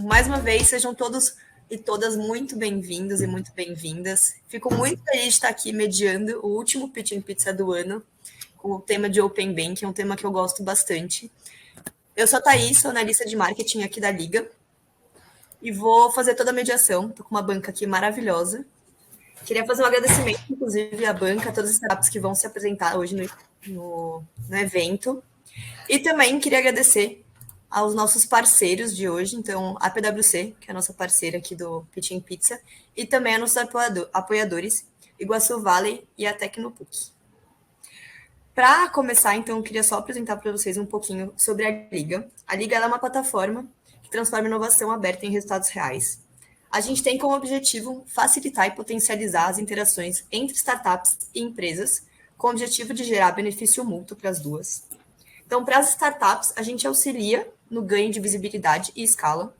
mais uma vez, sejam todos e todas muito bem-vindos e muito bem-vindas. Fico muito feliz de estar aqui mediando o último Pitch Pizza do ano, com o tema de Open Banking, um tema que eu gosto bastante. Eu sou a Thaís, sou analista de marketing aqui da Liga, e vou fazer toda a mediação. Estou com uma banca aqui maravilhosa. Queria fazer um agradecimento, inclusive, à banca, a todas as startups que vão se apresentar hoje no evento. E também queria agradecer aos nossos parceiros de hoje, então a PwC, que é a nossa parceira aqui do Pitch Pizza, e também a nossos apoiadores, Iguaçu Valley e a Tecnopuc. Para começar, então, eu queria só apresentar para vocês um pouquinho sobre a Liga. A Liga é uma plataforma que transforma inovação aberta em resultados reais. A gente tem como objetivo facilitar e potencializar as interações entre startups e empresas, com o objetivo de gerar benefício mútuo para as duas. Então, para as startups, a gente auxilia no ganho de visibilidade e escala,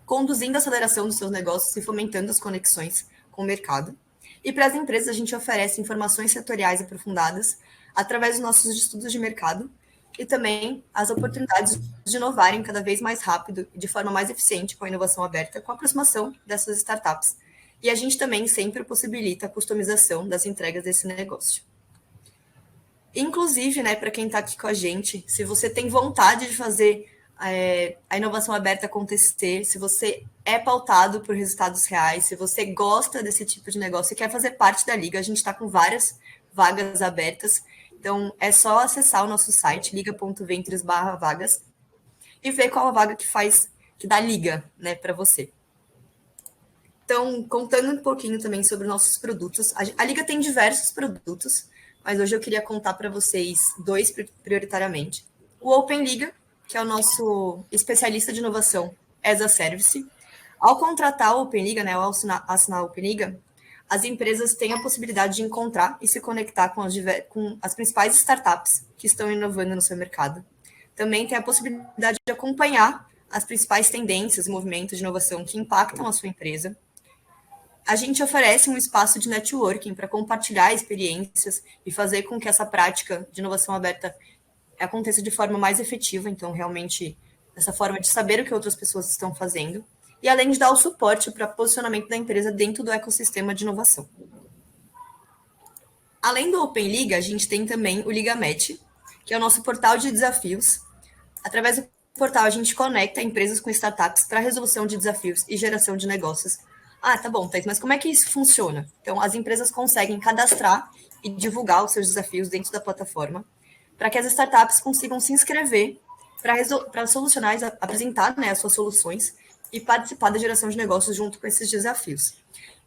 conduzindo a aceleração dos seus negócios e fomentando as conexões com o mercado. E para as empresas, a gente oferece informações setoriais aprofundadas através dos nossos estudos de mercado e também as oportunidades de inovarem cada vez mais rápido e de forma mais eficiente com a inovação aberta, com a aproximação dessas startups. E a gente também sempre possibilita a customização das entregas desse negócio. Inclusive, né, para quem está aqui com a gente, se você tem vontade de fazer a inovação aberta acontecer, se você é pautado por resultados reais, se você gosta desse tipo de negócio e quer fazer parte da Liga, a gente está com várias vagas abertas. Então, é só acessar o nosso site, liga.ventures/vagas, e ver qual a vaga que dá liga, né, para você. Então, contando um pouquinho também sobre nossos produtos, a Liga tem diversos produtos, mas hoje eu queria contar para vocês dois prioritariamente. O Open Liga, que é o nosso especialista de inovação as a service. Ao contratar o Open Liga, né, ao assinar o Open Liga, as empresas têm a possibilidade de encontrar e se conectar com as principais startups que estão inovando no seu mercado. Também tem a possibilidade de acompanhar as principais tendências, movimentos de inovação que impactam a sua empresa. A gente oferece um espaço de networking para compartilhar experiências e fazer com que essa prática de inovação aberta aconteça de forma mais efetiva, então realmente essa forma de saber o que outras pessoas estão fazendo, e além de dar o suporte para o posicionamento da empresa dentro do ecossistema de inovação. Além do Open Liga, a gente tem também o Liga Match, que é o nosso portal de desafios. Através do portal, a gente conecta empresas com startups para resolução de desafios e geração de negócios. Ah, tá bom, Thaís, mas como é que isso funciona? Então, as empresas conseguem cadastrar e divulgar os seus desafios dentro da plataforma, para que as startups consigam se inscrever para solucionar, apresentar, né, as suas soluções e participar da geração de negócios junto com esses desafios.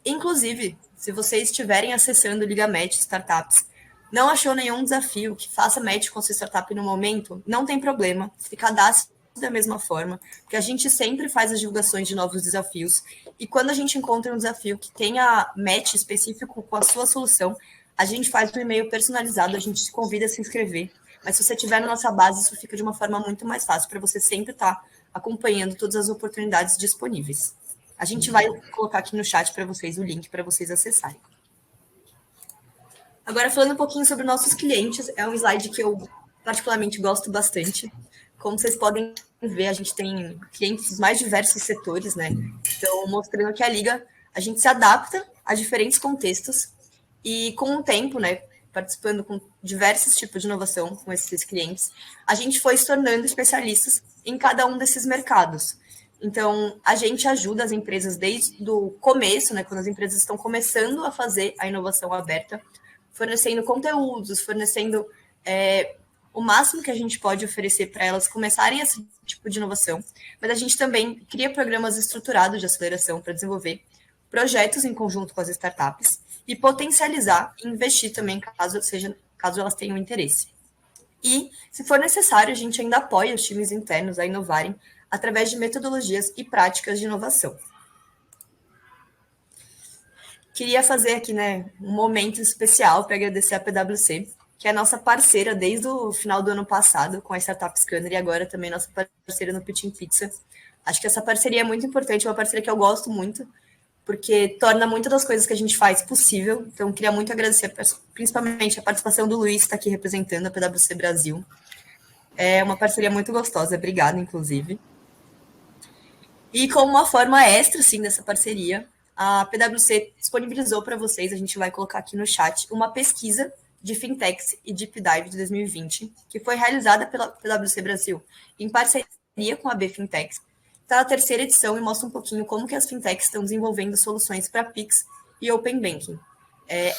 Inclusive, se vocês estiverem acessando o Liga Match Startups, não achou nenhum desafio que faça match com a sua startup no momento, não tem problema, se cadastre da mesma forma, porque a gente sempre faz as divulgações de novos desafios, e quando a gente encontra um desafio que tenha match específico com a sua solução, a gente faz um e-mail personalizado, a gente te convida a se inscrever. Mas se você tiver na nossa base, isso fica de uma forma muito mais fácil para você sempre estar acompanhando todas as oportunidades disponíveis. A gente vai colocar aqui no chat para vocês o link para vocês acessarem. Agora, falando um pouquinho sobre nossos clientes, é um slide que eu particularmente gosto bastante. Como vocês podem ver, a gente tem clientes dos mais diversos setores, né? Então, mostrando que a Liga, a gente se adapta a diferentes contextos e com o tempo, né, participando com diversos tipos de inovação com esses clientes, a gente foi se tornando especialistas em cada um desses mercados. Então, a gente ajuda as empresas desde o começo, né, quando as empresas estão começando a fazer a inovação aberta, fornecendo conteúdos, fornecendo o máximo que a gente pode oferecer para elas começarem esse tipo de inovação. Mas a gente também cria programas estruturados de aceleração para desenvolver projetos em conjunto com as startups e potencializar e investir também, caso elas tenham interesse. E, se for necessário, a gente ainda apoia os times internos a inovarem através de metodologias e práticas de inovação. Queria fazer aqui, né, um momento especial para agradecer a PwC, que é a nossa parceira desde o final do ano passado com a Startup Scanner e agora também nossa parceira no Pitch Pizza. Acho que essa parceria é muito importante, é uma parceria que eu gosto muito, porque torna muitas das coisas que a gente faz possível. Então, queria muito agradecer, principalmente, a participação do Luiz, que está aqui representando a PwC Brasil. É uma parceria muito gostosa, obrigada, inclusive. E como uma forma extra, assim, dessa parceria, a PwC disponibilizou para vocês, a gente vai colocar aqui no chat, uma pesquisa de fintechs e deep dive de 2020, que foi realizada pela PwC Brasil, em parceria com a B Fintechs. Está na terceira edição e mostra um pouquinho como que as fintechs estão desenvolvendo soluções para Pix e Open Banking.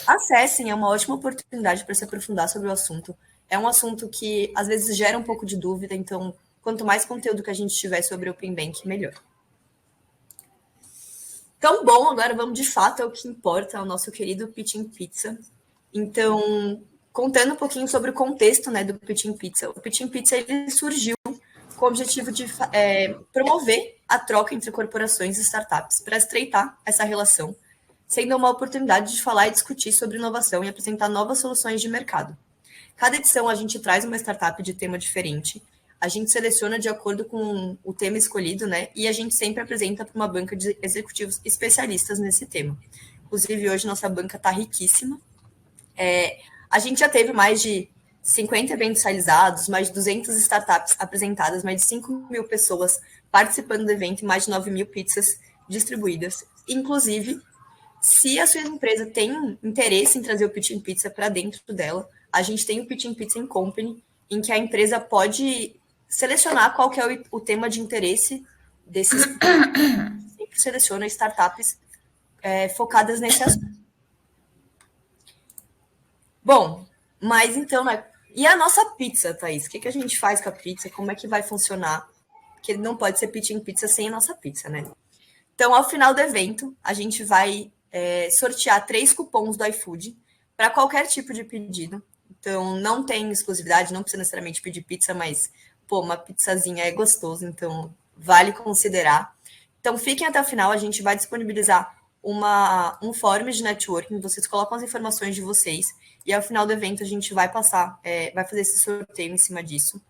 Acessem, é uma ótima oportunidade para se aprofundar sobre o assunto. É um assunto que, às vezes, gera um pouco de dúvida, então, quanto mais conteúdo que a gente tiver sobre Open Banking, melhor. Então, bom, agora vamos de fato ao que importa, ao nosso querido Pitching Pizza. Então, contando um pouquinho sobre o contexto, né, do Pitching Pizza. O Pitching Pizza ele surgiu com o objetivo de promover a troca entre corporações e startups, para estreitar essa relação, sendo uma oportunidade de falar e discutir sobre inovação e apresentar novas soluções de mercado. Cada edição a gente traz uma startup de tema diferente, a gente seleciona de acordo com o tema escolhido, né? E a gente sempre apresenta para uma banca de executivos especialistas nesse tema. Inclusive, hoje nossa banca está riquíssima. A gente já teve mais de 50 eventos realizados, mais de 200 startups apresentadas, mais de 5 mil pessoas participando do evento e mais de 9 mil pizzas distribuídas. Inclusive, se a sua empresa tem interesse em trazer o Pitching Pizza para dentro dela, a gente tem o Pitching Pizza in Company, em que a empresa pode selecionar qual que é o tema de interesse desses. Sempre seleciona startups focadas nesse assunto. Bom, mas então, né? E a nossa pizza, Thaís? O que a gente faz com a pizza? Como é que vai funcionar? Porque não pode ser Pitching Pizza sem a nossa pizza, né? Então, ao final do evento, a gente vai sortear 3 cupons do iFood para qualquer tipo de pedido. Então, não tem exclusividade, não precisa necessariamente pedir pizza, mas, pô, uma pizzazinha é gostoso, então vale considerar. Então, fiquem até o final, a gente vai disponibilizar um fórum de networking, vocês colocam as informações de vocês, e ao final do evento a gente vai passar, vai fazer esse sorteio em cima disso.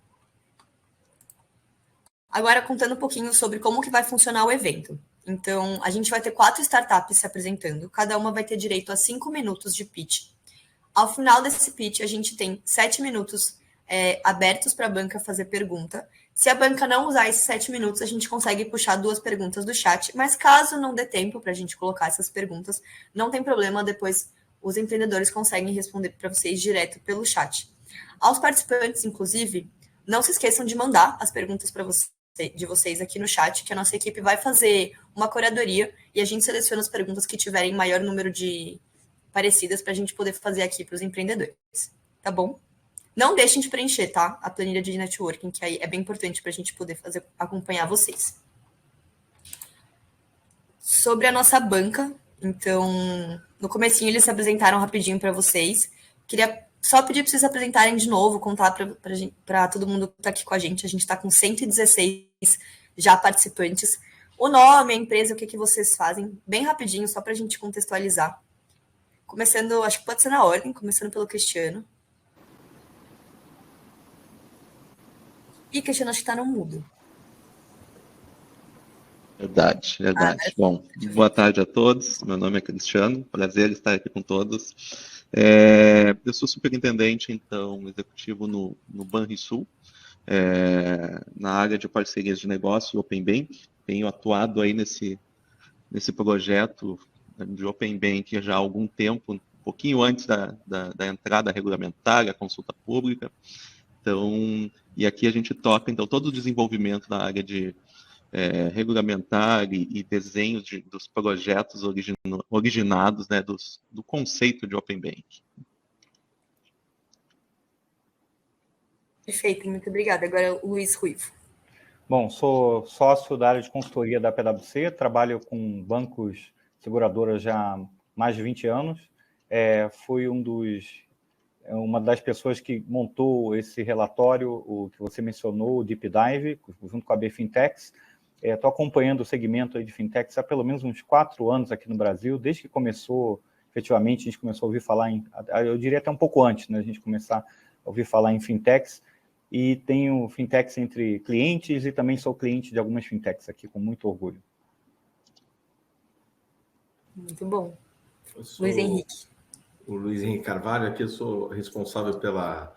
Agora, contando um pouquinho sobre como que vai funcionar o evento. Então, a gente vai ter 4 startups se apresentando, cada uma vai ter direito a 5 minutos de pitch. Ao final desse pitch, a gente tem 7 minutos abertos para a banca fazer pergunta. Se a banca não usar esses 7 minutos, a gente consegue puxar 2 perguntas do chat, mas caso não dê tempo para a gente colocar essas perguntas, não tem problema, depois os empreendedores conseguem responder para vocês direto pelo chat. Aos participantes, inclusive, não se esqueçam de mandar as perguntas de vocês aqui no chat, que a nossa equipe vai fazer uma curadoria e a gente seleciona as perguntas que tiverem maior número de parecidas para a gente poder fazer aqui para os empreendedores, tá bom? Não deixem de preencher, tá? A planilha de networking, que aí é bem importante para a gente poder acompanhar vocês. Sobre a nossa banca, então, no comecinho eles se apresentaram rapidinho para vocês. Queria só pedir para vocês se apresentarem de novo, contar para todo mundo que está aqui com a gente. A gente está com 116 já participantes. O nome, a empresa, o que vocês fazem, bem rapidinho, só para a gente contextualizar. Começando, acho que pode ser na ordem, começando pelo Cristiano. E Cristiano, acho que está no mudo. Verdade. Bom, boa tarde a todos. Meu nome é Cristiano, prazer estar aqui com todos. Eu sou superintendente, então, executivo no Banrisul, na área de parcerias de negócio, Open Bank. Tenho atuado aí nesse projeto de Open Bank já há algum tempo, um pouquinho antes da entrada regulamentar, a consulta pública. Então, e aqui a gente toca, então, todo o desenvolvimento na área de regulamentar e desenhos dos projetos originados, né, do conceito de Open Bank. Perfeito, muito obrigada. Agora o Luiz Ruivo. Bom, sou sócio da área de consultoria da PwC, trabalho com bancos seguradoras já há mais de 20 anos. Fui uma das pessoas que montou esse relatório, o que você mencionou, o Deep Dive, junto com a B Fintechs. Estou acompanhando o segmento aí de fintechs há pelo menos uns 4 anos aqui no Brasil, desde que começou, efetivamente, a gente começou a ouvir falar eu diria até um pouco antes, né, a gente começar a ouvir falar em fintechs, e tenho fintechs entre clientes e também sou cliente de algumas fintechs aqui, com muito orgulho. Muito bom. Luiz Henrique. O Luiz Henrique Carvalho, aqui eu sou responsável pela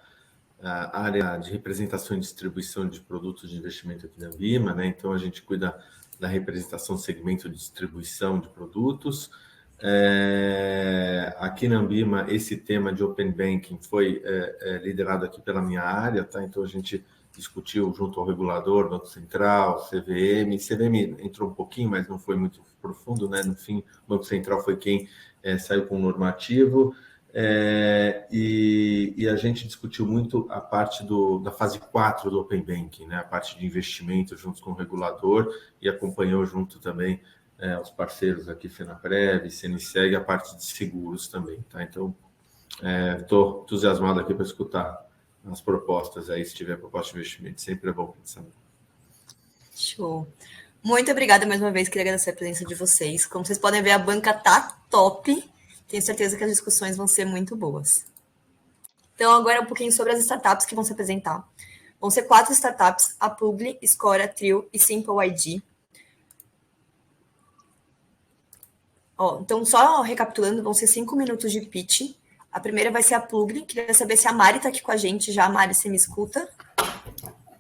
área de representação e distribuição de produtos de investimento aqui da Bima, né? Então a gente cuida da representação do segmento de distribuição de produtos. Aqui na Ambima, esse tema de Open Banking foi liderado aqui pela minha área, tá? Então, a gente discutiu junto ao regulador, Banco Central, CVM entrou um pouquinho, mas não foi muito profundo, né? No fim, o Banco Central foi quem saiu com o normativo, e a gente discutiu muito a parte da fase 4 do Open Banking, né? A parte de investimento junto com o regulador, e acompanhou junto também os parceiros aqui, FENAPREV, CNSEG, a parte de seguros também, tá? Então, estou entusiasmado aqui para escutar as propostas aí, se tiver proposta de investimento, sempre é bom pensar. Show. Muito obrigada mais uma vez, queria agradecer a presença de vocês. Como vocês podem ver, a banca tá top. Tenho certeza que as discussões vão ser muito boas. Então, agora um pouquinho sobre as startups que vão se apresentar. Vão ser 4 startups, a Publi, Scora, Trio e Simple ID. Então, só recapitulando, vão ser 5 minutos de pitch. A primeira vai ser a Plugly. Queria saber se a Mari está aqui com a gente já. Mari, você me escuta?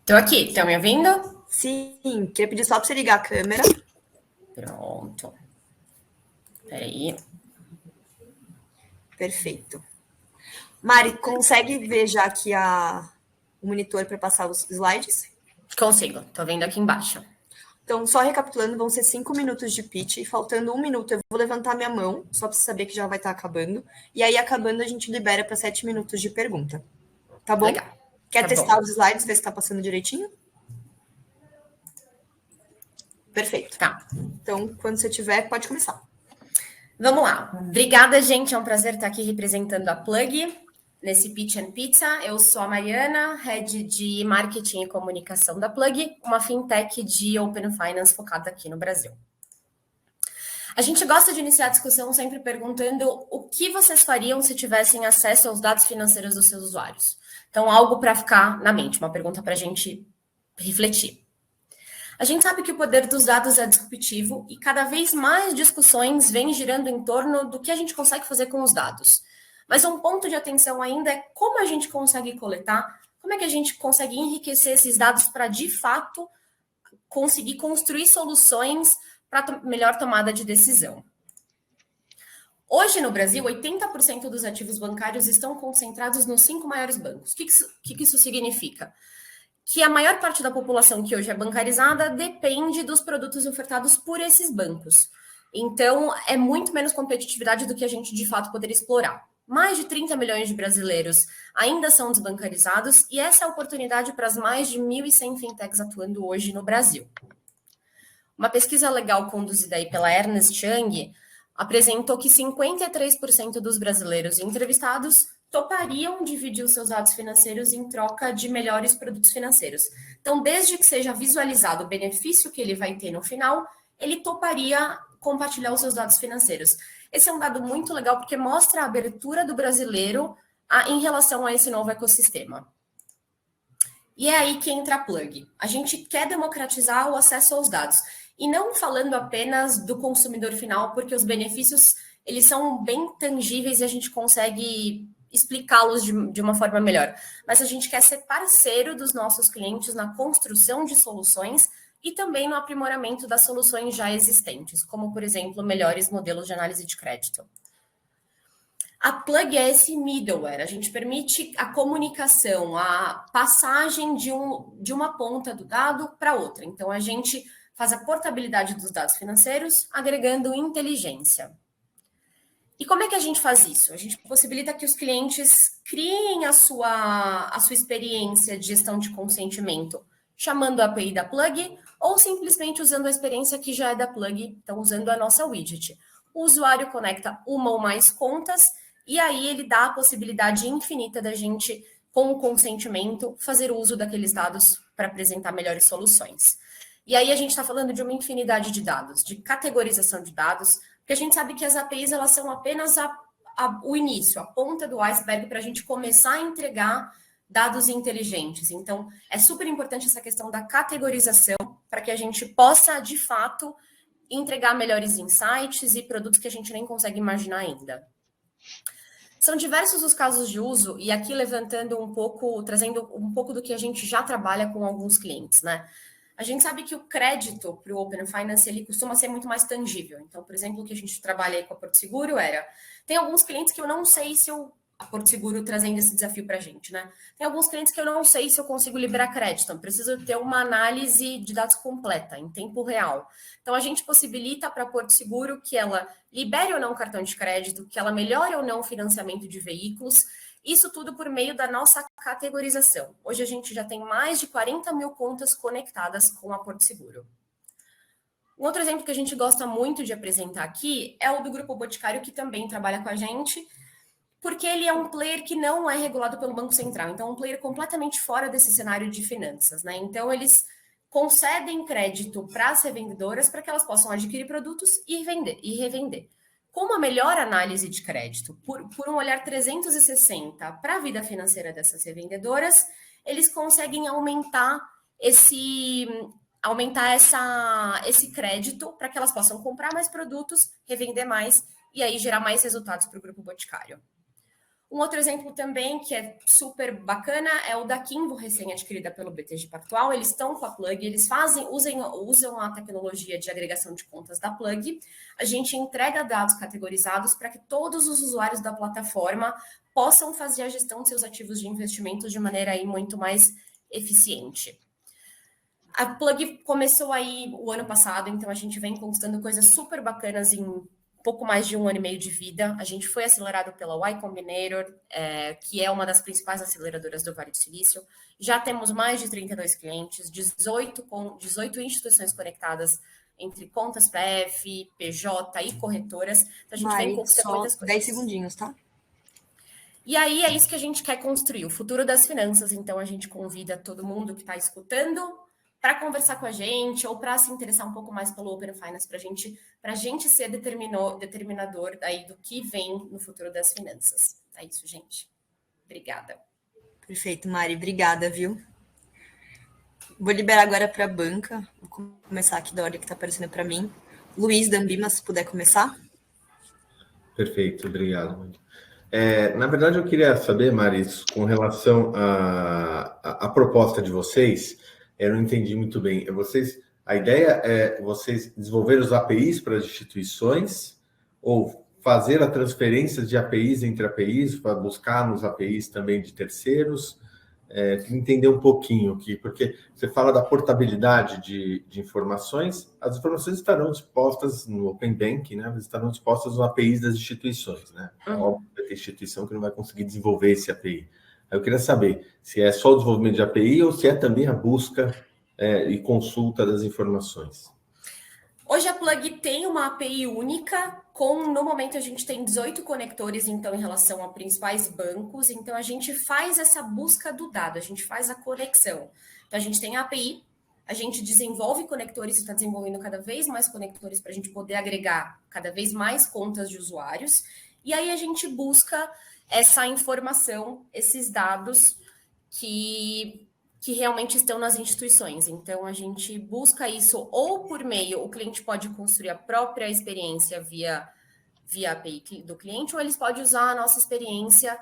Estou aqui. Estão me ouvindo? Sim. Queria pedir só para você ligar a câmera. Pronto. Peraí. Perfeito. Mari, consegue ver já aqui o monitor para passar os slides? Consigo. Estou vendo aqui embaixo. Então, só recapitulando, vão ser 5 minutos de pitch, e faltando 1 minuto eu vou levantar minha mão, só para você saber que já vai estar acabando. E aí, acabando, a gente libera para 7 minutos de pergunta. Tá bom? Legal. Quer Tá testar bom. os slides, ver se está passando direitinho? Perfeito. Tá. Então, quando você tiver, pode começar. Vamos lá. Obrigada, gente. É um prazer estar aqui representando a Plug nesse Pitch and Pizza. Eu sou a Mariana, Head de Marketing e Comunicação da Plug, uma fintech de Open Finance focada aqui no Brasil. A gente gosta de iniciar a discussão sempre perguntando o que vocês fariam se tivessem acesso aos dados financeiros dos seus usuários. Então, algo para ficar na mente, uma pergunta para a gente refletir. A gente sabe que o poder dos dados é disruptivo e cada vez mais discussões vêm girando em torno do que a gente consegue fazer com os dados. Mas um ponto de atenção ainda é como a gente consegue coletar, como é que a gente consegue enriquecer esses dados para, de fato, conseguir construir soluções para melhor tomada de decisão. Hoje, no Brasil, 80% dos ativos bancários estão concentrados nos 5 maiores bancos. O que isso significa? Que a maior parte da população que hoje é bancarizada depende dos produtos ofertados por esses bancos. Então, é muito menos competitividade do que a gente, de fato, poderia explorar. Mais de 30 milhões de brasileiros ainda são desbancarizados e essa é a oportunidade para as mais de 1.100 fintechs atuando hoje no Brasil. Uma pesquisa legal conduzida aí pela Ernst Young apresentou que 53% dos brasileiros entrevistados topariam dividir os seus dados financeiros em troca de melhores produtos financeiros. Então, desde que seja visualizado o benefício que ele vai ter no final, ele toparia compartilhar os seus dados financeiros. Esse é um dado muito legal porque mostra a abertura do brasileiro em relação a esse novo ecossistema. E é aí que entra a Plug. A gente quer democratizar o acesso aos dados. E não falando apenas do consumidor final, porque os benefícios eles são bem tangíveis e a gente consegue explicá-los de uma forma melhor. Mas a gente quer ser parceiro dos nossos clientes na construção de soluções e também no aprimoramento das soluções já existentes, como, por exemplo, melhores modelos de análise de crédito. A Plug é esse middleware, a gente permite a comunicação, a passagem de uma ponta do dado para outra. Então, a gente faz a portabilidade dos dados financeiros, agregando inteligência. E como é que a gente faz isso? A gente possibilita que os clientes criem a sua experiência de gestão de consentimento, chamando a API da Plug, ou simplesmente usando a experiência que já é da Plug, então usando a nossa widget. O usuário conecta uma ou mais contas, e aí ele dá a possibilidade infinita da gente, com o consentimento, fazer uso daqueles dados para apresentar melhores soluções. E aí a gente está falando de uma infinidade de dados, de categorização de dados, porque a gente sabe que as APIs elas são apenas o início, a ponta do iceberg para a gente começar a entregar dados inteligentes. Então, é super importante essa questão da categorização para que a gente possa, de fato, entregar melhores insights e produtos que a gente nem consegue imaginar ainda. São diversos os casos de uso, e aqui trazendo um pouco do que a gente já trabalha com alguns clientes, né? A gente sabe que o crédito para o Open Finance ele costuma ser muito mais tangível. Então, por exemplo, o que a gente trabalha aí com a Porto Seguro tem alguns clientes que eu não sei se a Porto Seguro trazendo esse desafio para a gente, né? Tem alguns clientes que eu não sei se eu consigo liberar crédito. Eu preciso ter uma análise de dados completa, em tempo real. Então, a gente possibilita para a Porto Seguro que ela libere ou não cartão de crédito, que ela melhore ou não o financiamento de veículos. Isso tudo por meio da nossa categorização. Hoje a gente já tem mais de 40 mil contas conectadas com a Porto Seguro. Um outro exemplo que a gente gosta muito de apresentar aqui é o do Grupo Boticário, que também trabalha com a gente, porque ele é um player que não é regulado pelo Banco Central. Então, é um player completamente fora desse cenário de finanças, né? Então, eles concedem crédito para as revendedoras para que elas possam adquirir produtos e revender. Com uma melhor análise de crédito, por um olhar 360 para a vida financeira dessas revendedoras, eles conseguem aumentar esse crédito para que elas possam comprar mais produtos, revender mais e aí gerar mais resultados para o Grupo Boticário. Um outro exemplo também que é super bacana é o da Kimbo, recém-adquirida pelo BTG Pactual. Eles estão com a Plug, eles usam a tecnologia de agregação de contas da Plug. A gente entrega dados categorizados para que todos os usuários da plataforma possam fazer a gestão de seus ativos de investimento de maneira aí muito mais eficiente. A Plug começou aí o ano passado, então a gente vem conquistando coisas super bacanas em pouco mais de 1 ano e meio de vida. A gente foi acelerado pela Y Combinator, que é uma das principais aceleradoras do Vale do Silício. Já temos mais de 32 clientes, 18 instituições conectadas entre contas PF, PJ e corretoras. Então, a gente vem conquistando muitas coisas. 10 segundinhos, tá? E aí é isso que a gente quer construir, o futuro das finanças. Então, a gente convida todo mundo que está escutando para conversar com a gente ou para se interessar um pouco mais pelo Open Finance, para a gente ser determinador aí do que vem no futuro das finanças. É isso, gente. Obrigada. Perfeito, Mari. Obrigada, viu? Vou liberar agora para a banca. Vou começar aqui da ordem que está aparecendo para mim. Luiz da Ambima, se puder começar. Perfeito, obrigado. Na verdade, eu queria saber, Maris, com relação à proposta de vocês, eu não entendi muito bem. A ideia é vocês desenvolver os APIs para as instituições ou fazer a transferência de APIs entre APIs, para buscar nos APIs também de terceiros? Queria entender um pouquinho aqui, porque você fala da portabilidade de informações, as informações estarão dispostas no Open Banking, né? Estarão dispostas nos APIs das instituições, né? Óbvio que vai ter instituição que não vai conseguir desenvolver esse API. Eu queria saber se é só o desenvolvimento de API ou se é também a busca e consulta das informações. Hoje a Plug tem uma API única, no momento a gente tem 18 conectores, então, em relação a principais bancos, então a gente faz essa busca do dado, a gente faz a conexão. Então a gente tem a API, a gente desenvolve conectores e está desenvolvendo cada vez mais conectores para a gente poder agregar cada vez mais contas de usuários, e aí a gente busca essa informação, esses dados que realmente estão nas instituições. Então, a gente busca isso ou por meio, o cliente pode construir a própria experiência via API do cliente, ou eles podem usar a nossa experiência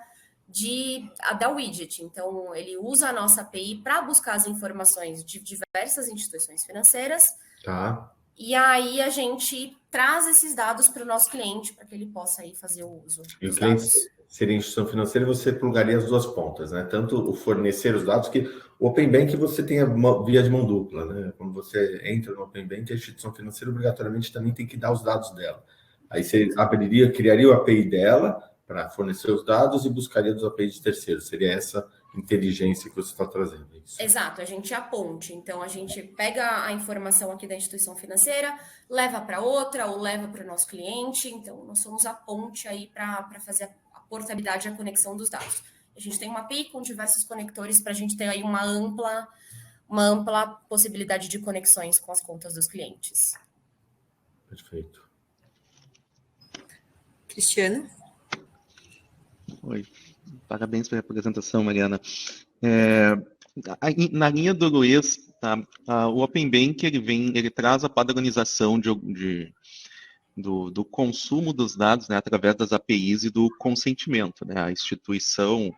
da widget. Então, ele usa a nossa API para buscar as informações de diversas instituições financeiras. Tá. E aí a gente traz esses dados para o nosso cliente para que ele possa aí fazer o uso. E o cliente seria instituição financeira, você plugaria as duas pontas, né? Tanto o fornecer os dados, que o Open Bank você tem a via de mão dupla, né? Quando você entra no Open Bank, a instituição financeira obrigatoriamente também tem que dar os dados dela. Aí você criaria o API dela para fornecer os dados e buscaria dos APIs de terceiros. Seria essa inteligência que você está trazendo. Isso. Exato, a gente é a ponte. Então, a gente pega a informação aqui da instituição financeira, leva para outra ou leva para o nosso cliente. Então, nós somos a ponte aí para fazer a portabilidade e a conexão dos dados. A gente tem uma API com diversos conectores para a gente ter aí uma ampla possibilidade de conexões com as contas dos clientes. Perfeito. Cristiano? Oi, parabéns pela apresentação, Mariana. Na linha do Luiz, tá, o Open Bank ele traz a padronização do consumo dos dados, né, através das APIs e do consentimento, né? A instituição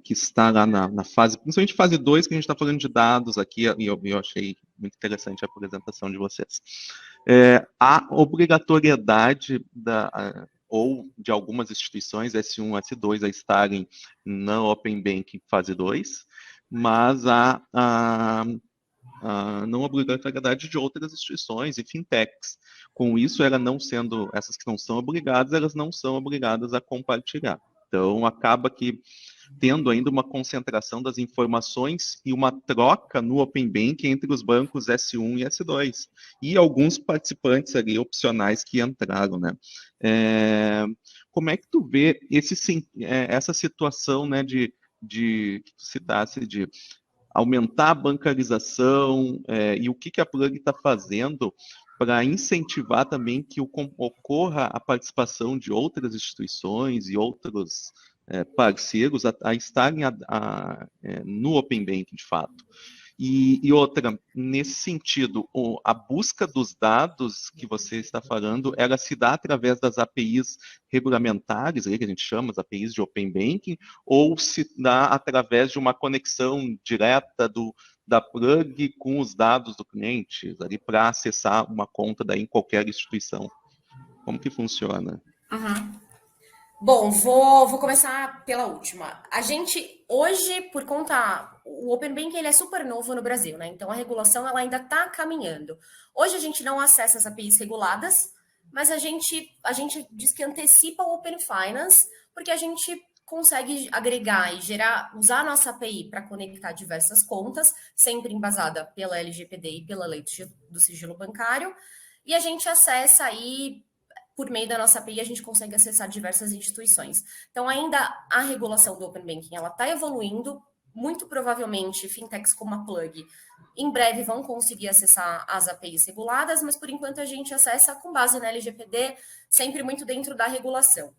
que está lá na fase, principalmente fase 2, que a gente está falando de dados aqui, e eu achei muito interessante a apresentação de vocês. A obrigatoriedade ou de algumas instituições, S1, S2, a estarem na Open Banking fase 2, mas a não obrigatoriedade de outras instituições e fintechs. Com isso, essas que não são obrigadas, elas não são obrigadas a compartilhar. Então, acaba que tendo ainda uma concentração das informações e uma troca no Open Banking entre os bancos S1 e S2. E alguns participantes ali opcionais que entraram, né? Como é que tu vê essa situação, né, que tu citasse de aumentar a bancarização, e o que a Plug está fazendo para incentivar também que ocorra a participação de outras instituições e outros parceiros a estarem no Open Banking, de fato. E outra, nesse sentido, a busca dos dados que você está falando, ela se dá através das APIs regulamentares, que a gente chama as APIs de Open Banking, ou se dá através de uma conexão direta da Plug com os dados do cliente, ali para acessar uma conta daí em qualquer instituição? Como que funciona? Uhum. Bom, vou começar pela última. A gente, hoje, por conta... O Open Banking, ele é super novo no Brasil, né? Então, a regulação, ela ainda está caminhando. Hoje, a gente não acessa as APIs reguladas, mas a gente diz que antecipa o Open Finance, porque a gente consegue agregar e usar a nossa API para conectar diversas contas, sempre embasada pela LGPD e pela lei do sigilo bancário, e a gente acessa aí... Por meio da nossa API, a gente consegue acessar diversas instituições. Então, ainda a regulação do Open Banking, ela está evoluindo. Muito provavelmente, fintechs como a Plug, em breve vão conseguir acessar as APIs reguladas, mas, por enquanto, a gente acessa com base na LGPD, sempre muito dentro da regulação.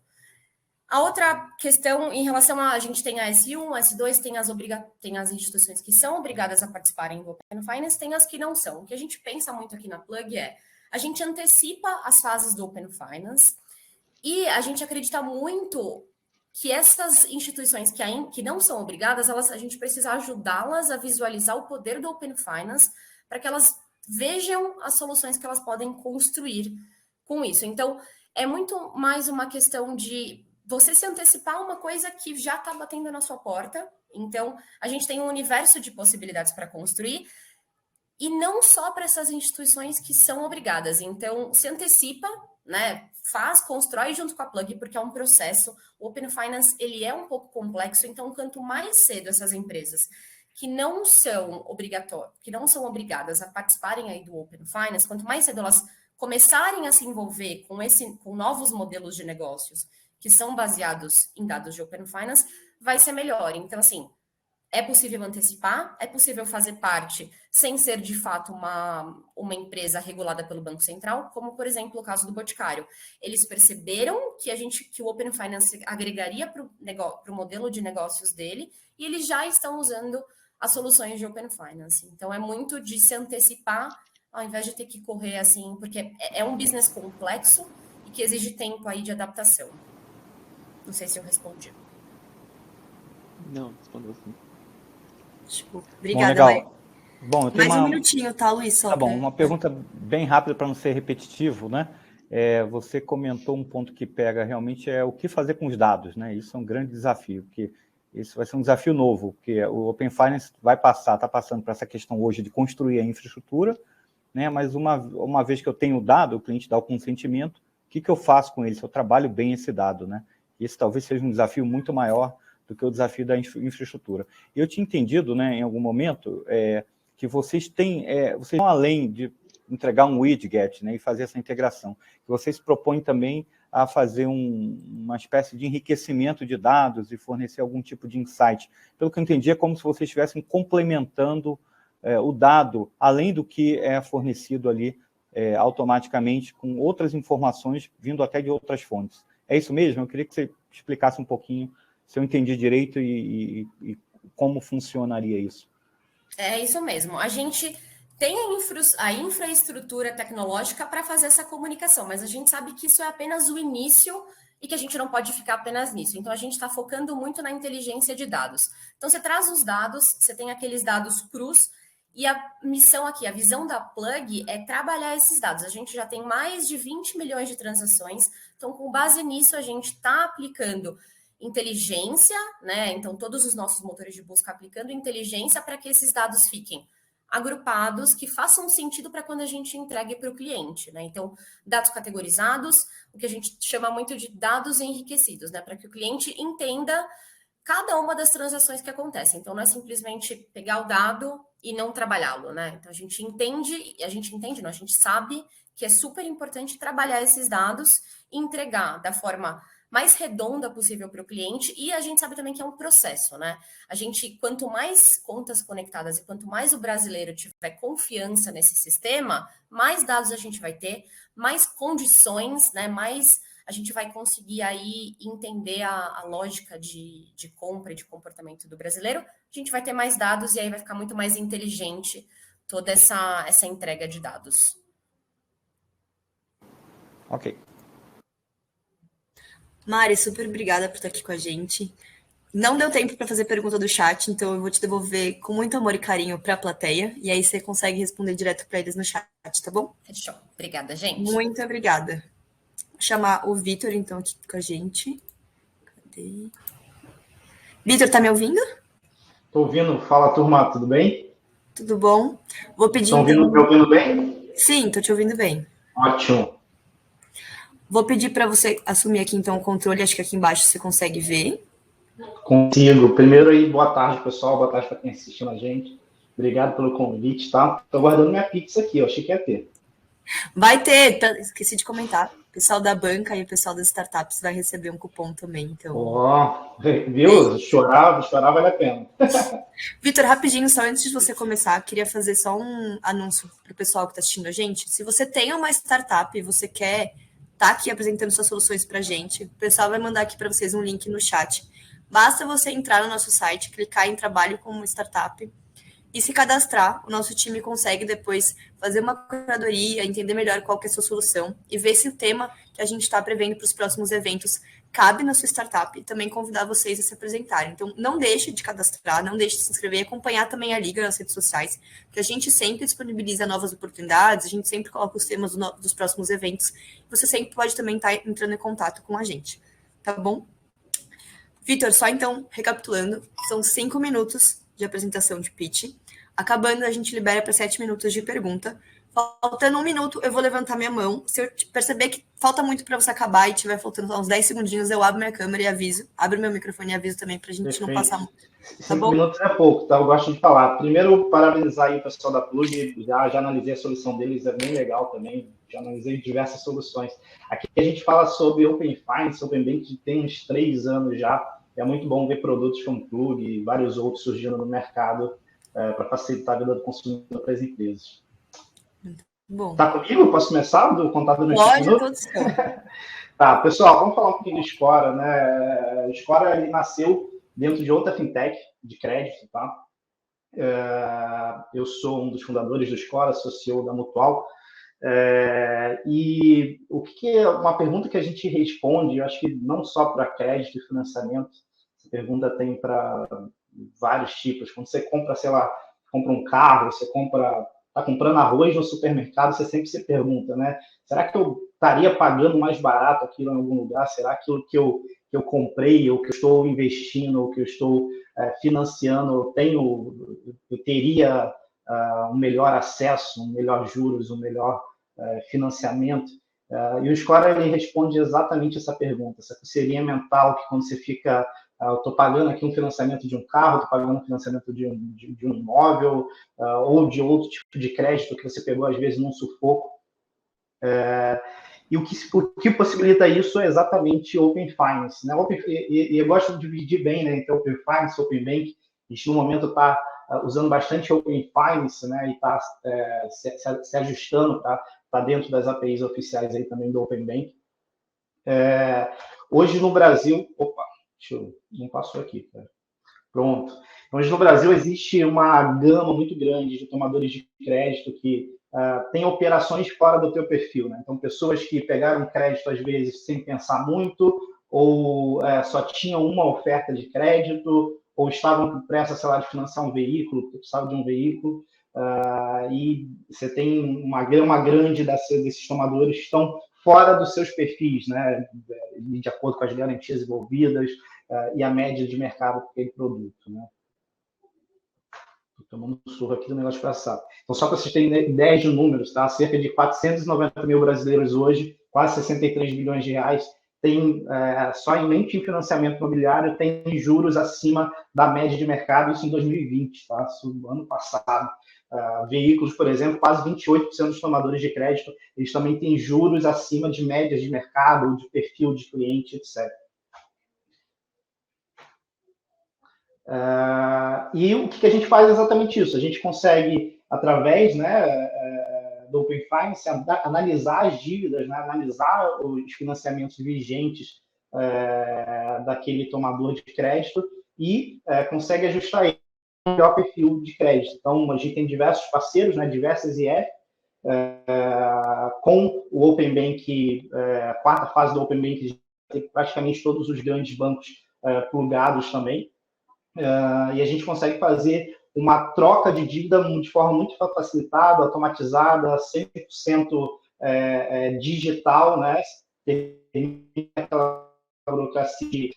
A outra questão, em relação a gente tem a S1, S2, tem as instituições que são obrigadas a participarem do Open Finance, tem as que não são. O que a gente pensa muito aqui na Plug a gente antecipa as fases do Open Finance e a gente acredita muito que essas instituições que não são obrigadas, a gente precisa ajudá-las a visualizar o poder do Open Finance para que elas vejam as soluções que elas podem construir com isso. Então, é muito mais uma questão de você se antecipar a uma coisa que já está batendo na sua porta. Então, a gente tem um universo de possibilidades para construir, e não só para essas instituições que são obrigadas. Então, se antecipa, né? Constrói junto com a Plug, porque é um processo. O Open Finance, ele é um pouco complexo, então, quanto mais cedo essas empresas que não são obrigadas a participarem aí do Open Finance, quanto mais cedo elas começarem a se envolver com novos modelos de negócios que são baseados em dados de Open Finance, vai ser melhor. Então, assim, é possível antecipar, é possível fazer parte sem ser, de fato, uma empresa regulada pelo Banco Central, como, por exemplo, o caso do Boticário. Eles perceberam que o Open Finance agregaria para o modelo de negócios dele, e eles já estão usando as soluções de Open Finance. Então, é muito de se antecipar, ao invés de ter que correr assim, porque é um business complexo e que exige tempo aí de adaptação. Não sei se eu respondi. Não, respondeu sim. Obrigada, Maia. Bom, eu tenho mais um minutinho, tá, Luiz? Tá bom, uma pergunta bem rápida para não ser repetitivo, né? Você comentou um ponto que pega realmente o que fazer com os dados, né? Isso é um grande desafio, porque isso vai ser um desafio novo, porque o Open Finance está passando por essa questão hoje de construir a infraestrutura, né? Mas uma vez que eu tenho o dado, o cliente dá o consentimento, o que eu faço com ele? Se eu trabalho bem esse dado, né? Esse talvez seja um desafio muito maior do que o desafio da infraestrutura. Eu tinha entendido, né, em algum momento, que vocês vão além de entregar um widget, né, e fazer essa integração, que vocês propõem também a fazer uma espécie de enriquecimento de dados e fornecer algum tipo de insight. Pelo que eu entendi, é como se vocês estivessem complementando o dado, além do que é fornecido ali automaticamente, com outras informações vindo até de outras fontes. É isso mesmo? Eu queria que você explicasse um pouquinho, se eu entendi direito e como funcionaria isso. É isso mesmo. A gente tem a infraestrutura tecnológica para fazer essa comunicação, mas a gente sabe que isso é apenas o início e que a gente não pode ficar apenas nisso. Então, a gente está focando muito na inteligência de dados. Então, você traz os dados, você tem aqueles dados crus, e a missão aqui, a visão da Plug é trabalhar esses dados. A gente já tem mais de 20 milhões de transações, então, com base nisso, a gente está aplicando inteligência, né? Então, todos os nossos motores de busca aplicando inteligência para que esses dados fiquem agrupados, que façam sentido para quando a gente entregue para o cliente, né? Então, dados categorizados, o que a gente chama muito de dados enriquecidos, né? Para que o cliente entenda cada uma das transações que acontecem. Então, não é simplesmente pegar o dado e não trabalhá-lo, né? Então, a gente sabe que é super importante trabalhar esses dados e entregar da forma mais redonda possível para o cliente, e a gente sabe também que é um processo, né? Quanto mais contas conectadas e quanto mais o brasileiro tiver confiança nesse sistema, mais dados a gente vai ter, mais condições, né? Mais a gente vai conseguir aí entender a lógica de compra e de comportamento do brasileiro, a gente vai ter mais dados e aí vai ficar muito mais inteligente toda essa entrega de dados. Ok. Mari, super obrigada por estar aqui com a gente. Não deu tempo para fazer pergunta do chat, então eu vou te devolver com muito amor e carinho para a plateia, e aí você consegue responder direto para eles no chat, tá bom? Fechou. Obrigada, gente. Muito obrigada. Vou chamar o Vitor, então, aqui com a gente. Cadê? Vitor, tá me ouvindo? Tô ouvindo. Fala, turma, tudo bem? Tudo bom? Vou pedir. Me ouvindo bem? Sim, tô te ouvindo bem. Ótimo. Vou pedir para você assumir aqui, então, o controle. Acho que aqui embaixo você consegue ver. Consigo. Primeiro aí, boa tarde, pessoal. Boa tarde para quem assistindo a gente. Obrigado pelo convite, tá? Tô guardando minha pizza aqui, eu achei que ia ter. Vai ter, esqueci de comentar. O pessoal da banca e o pessoal das startups vai receber um cupom também, então. Viu? Chorar vale a pena. Vitor, rapidinho, só antes de você começar, queria fazer só um anúncio para o pessoal que está assistindo a gente. Se você tem uma startup e você quer estar aqui apresentando suas soluções para a gente, o pessoal vai mandar aqui para vocês um link no chat. Basta você entrar no nosso site, clicar em trabalho como startup e se cadastrar. O nosso time consegue depois fazer uma curadoria, entender melhor qual que é a sua solução e ver se o tema que a gente está prevendo para os próximos eventos cabe na sua startup e também convidar vocês a se apresentarem. Então, não deixe de cadastrar, não deixe de se inscrever e acompanhar também a Liga nas redes sociais, que a gente sempre disponibiliza novas oportunidades, a gente sempre coloca os temas dos próximos eventos. Você sempre pode também estar entrando em contato com a gente, tá bom? Vitor, só então, recapitulando, são 5 minutos de apresentação de pitch. Acabando, a gente libera para 7 minutos de pergunta. Faltando 1 minuto, eu vou levantar minha mão. Se eu perceber que falta muito para você acabar e tiver faltando uns 10 segundinhos, eu abro minha câmera e aviso. Abro meu microfone e aviso também para a gente não passar muito. Tá 5 minutos é pouco, tá? Eu gosto de falar. Primeiro, parabenizar aí o pessoal da Plug. Já analisei a solução deles, é bem legal também. Já analisei diversas soluções. Aqui a gente fala sobre Open Finance, Open Bank, que tem uns 3 anos já. É muito bom ver produtos como Plug e vários outros surgindo no mercado para facilitar a vida do consumidor para as empresas. Bom. Tá comigo? Posso começar do contato do Pode, todos. Tá, pessoal, vamos falar um pouquinho do Scora, né? O Scora, ele nasceu dentro de outra fintech de crédito, tá? Eu sou um dos fundadores do Scora, sou CEO da Mutual. E o que é uma pergunta que a gente responde, eu acho que não só para crédito e financiamento, essa pergunta tem para vários tipos. Quando você compra, sei lá, compra um carro, você está comprando arroz no supermercado, você sempre se pergunta, né? Será que eu estaria pagando mais barato aquilo em algum lugar? Será que aquilo que eu comprei, ou que eu estou investindo, ou que eu estou financiando, eu teria um melhor acesso, um melhor juros, um melhor financiamento? E o Scora, ele responde exatamente essa pergunta, essa pulseirinha mental que quando você fica... eu estou pagando aqui um financiamento de um carro, estou pagando um financiamento de um imóvel, ou de outro tipo de crédito que você pegou, às vezes, num sufoco. E o que possibilita isso é exatamente Open Finance, né? E eu gosto de dividir bem, né, entre Open Finance e Open Bank. A gente, no momento, está usando bastante Open Finance, né, e está se ajustando, tá dentro das APIs oficiais aí também do Open Bank. Hoje, no Brasil... não passou aqui, cara. Pronto. Hoje no Brasil existe uma gama muito grande de tomadores de crédito que têm operações fora do teu perfil, né? Então, pessoas que pegaram crédito, às vezes, sem pensar muito, ou só tinham uma oferta de crédito, ou estavam com pressa, sei lá, de financiar um veículo, porque precisavam de um veículo, e você tem uma gama grande desses tomadores que estão fora dos seus perfis, né, de acordo com as garantias envolvidas e a média de mercado para aquele produto, né. Estou tomando um surro aqui do negócio passado. Então, só para vocês terem ideia de números, tá? Cerca de 490 mil brasileiros hoje, quase 63 bilhões de reais, tem só em mente em financiamento imobiliário, tem juros acima da média de mercado, isso em 2020, tá? Isso no ano passado. Veículos, por exemplo, quase 28% dos tomadores de crédito, eles também têm juros acima de médias de mercado, de perfil de cliente, etc. E o que a gente faz é exatamente isso. A gente consegue, através, né, do Open Finance, analisar as dívidas, né, analisar os financiamentos vigentes daquele tomador de crédito e consegue ajustar ele o melhor perfil de crédito. Então, a gente tem diversos parceiros, né, diversas IF, com o Open Bank, a quarta fase do Open Bank, tem praticamente todos os grandes bancos plugados também. E a gente consegue fazer uma troca de dívida de forma muito facilitada, automatizada, 100% digital, né? Tem aquela burocracia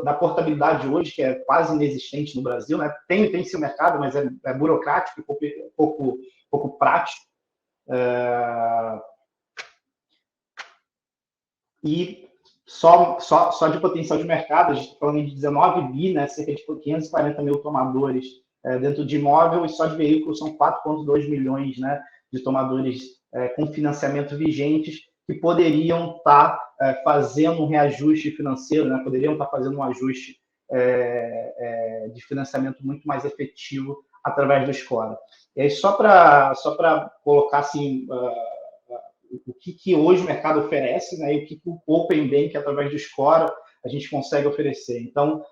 da portabilidade hoje, que é quase inexistente no Brasil, né? Tem seu mercado, mas é burocrático e pouco prático. E só de potencial de mercado, a gente está falando de 19 bi, né, cerca de 540 mil tomadores dentro de imóvel, e só de veículos são 4,2 milhões, né, de tomadores com financiamento vigentes que poderiam estar fazendo um reajuste financeiro, né, poderiam estar fazendo um ajuste de financiamento muito mais efetivo através do Scora. E aí, só para colocar assim, o que hoje o mercado oferece, né, e o que o Open Bank, através do Scora, a gente consegue oferecer. Então,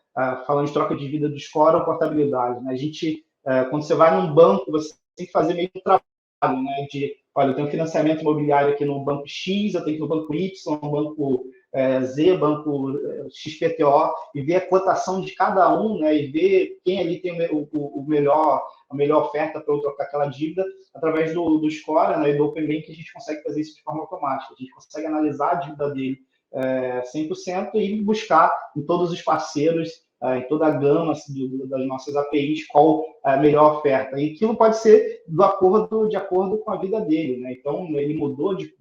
falando de troca de vida do Scora ou portabilidade, né, a gente, quando você vai num banco, você tem que fazer meio que um trabalho, né, de, olha, eu tenho financiamento imobiliário aqui no banco X, eu tenho que ir no banco Y, no banco Z, banco XPTO, e ver a cotação de cada um, né, e ver quem ali tem a melhor oferta para eu trocar aquela dívida. Através do Scora, né, e do Open Bank, a gente consegue fazer isso de forma automática. A gente consegue analisar a dívida dele 100% e buscar em todos os parceiros, em toda a gama das nossas APIs, qual a melhor oferta. E aquilo pode ser de acordo com a vida dele, né? Então, ele mudou de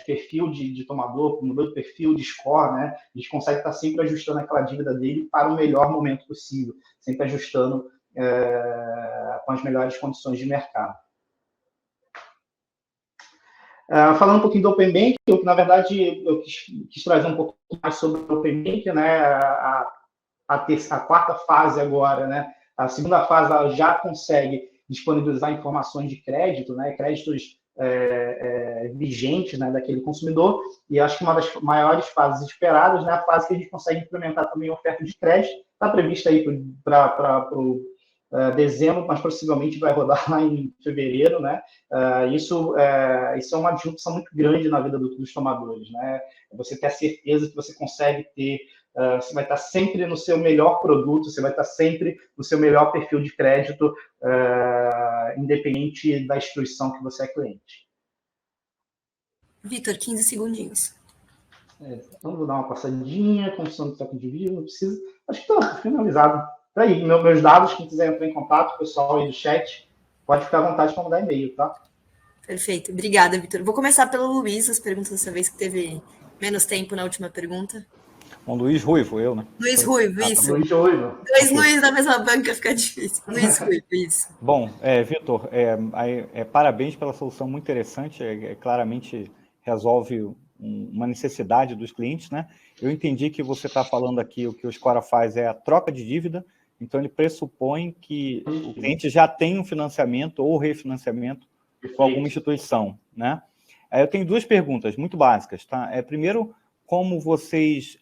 perfil de tomador, mudou de perfil de score, né? A gente consegue estar sempre ajustando aquela dívida dele para o melhor momento possível, sempre ajustando com as melhores condições de mercado. Falando um pouquinho do Open Bank, na verdade, eu quis trazer um pouco mais sobre o Open Bank, né? A quarta fase agora, né? A segunda fase ela já consegue disponibilizar informações de crédito, né? Créditos vigentes, né, daquele consumidor, e acho que uma das maiores fases esperadas, né, a fase que a gente consegue implementar também oferta de crédito, está prevista aí para dezembro, mas possivelmente vai rodar lá em fevereiro, né? Isso é uma disrupção muito grande na vida dos tomadores, né? Você ter a certeza que você consegue ter, você vai estar sempre no seu melhor produto, você vai estar sempre no seu melhor perfil de crédito, independente da instituição que você é cliente. Vitor, 15 segundinhos. Então, vou dar uma passadinha, construção do toque de vida, não precisa. Acho que está finalizado. Tá aí, meus dados, quem quiser entrar em contato, pessoal aí do chat, pode ficar à vontade para mandar e-mail, tá? Perfeito. Obrigada, Vitor. Vou começar pelo Luiz, as perguntas dessa vez, que teve menos tempo na última pergunta. Bom, Luiz Ruivo, eu, né? Luiz Ruivo, isso. Luiz Ruivo. Dois Luiz na mesma banca fica difícil. Luiz Ruivo, isso. Bom, Vitor, parabéns pela solução muito interessante, claramente resolve uma necessidade dos clientes, né? Eu entendi que você está falando aqui, o que o Scora faz é a troca de dívida, então ele pressupõe que o cliente já tem um financiamento ou refinanciamento com alguma instituição, né? Eu tenho duas perguntas muito básicas, tá? Primeiro, como vocês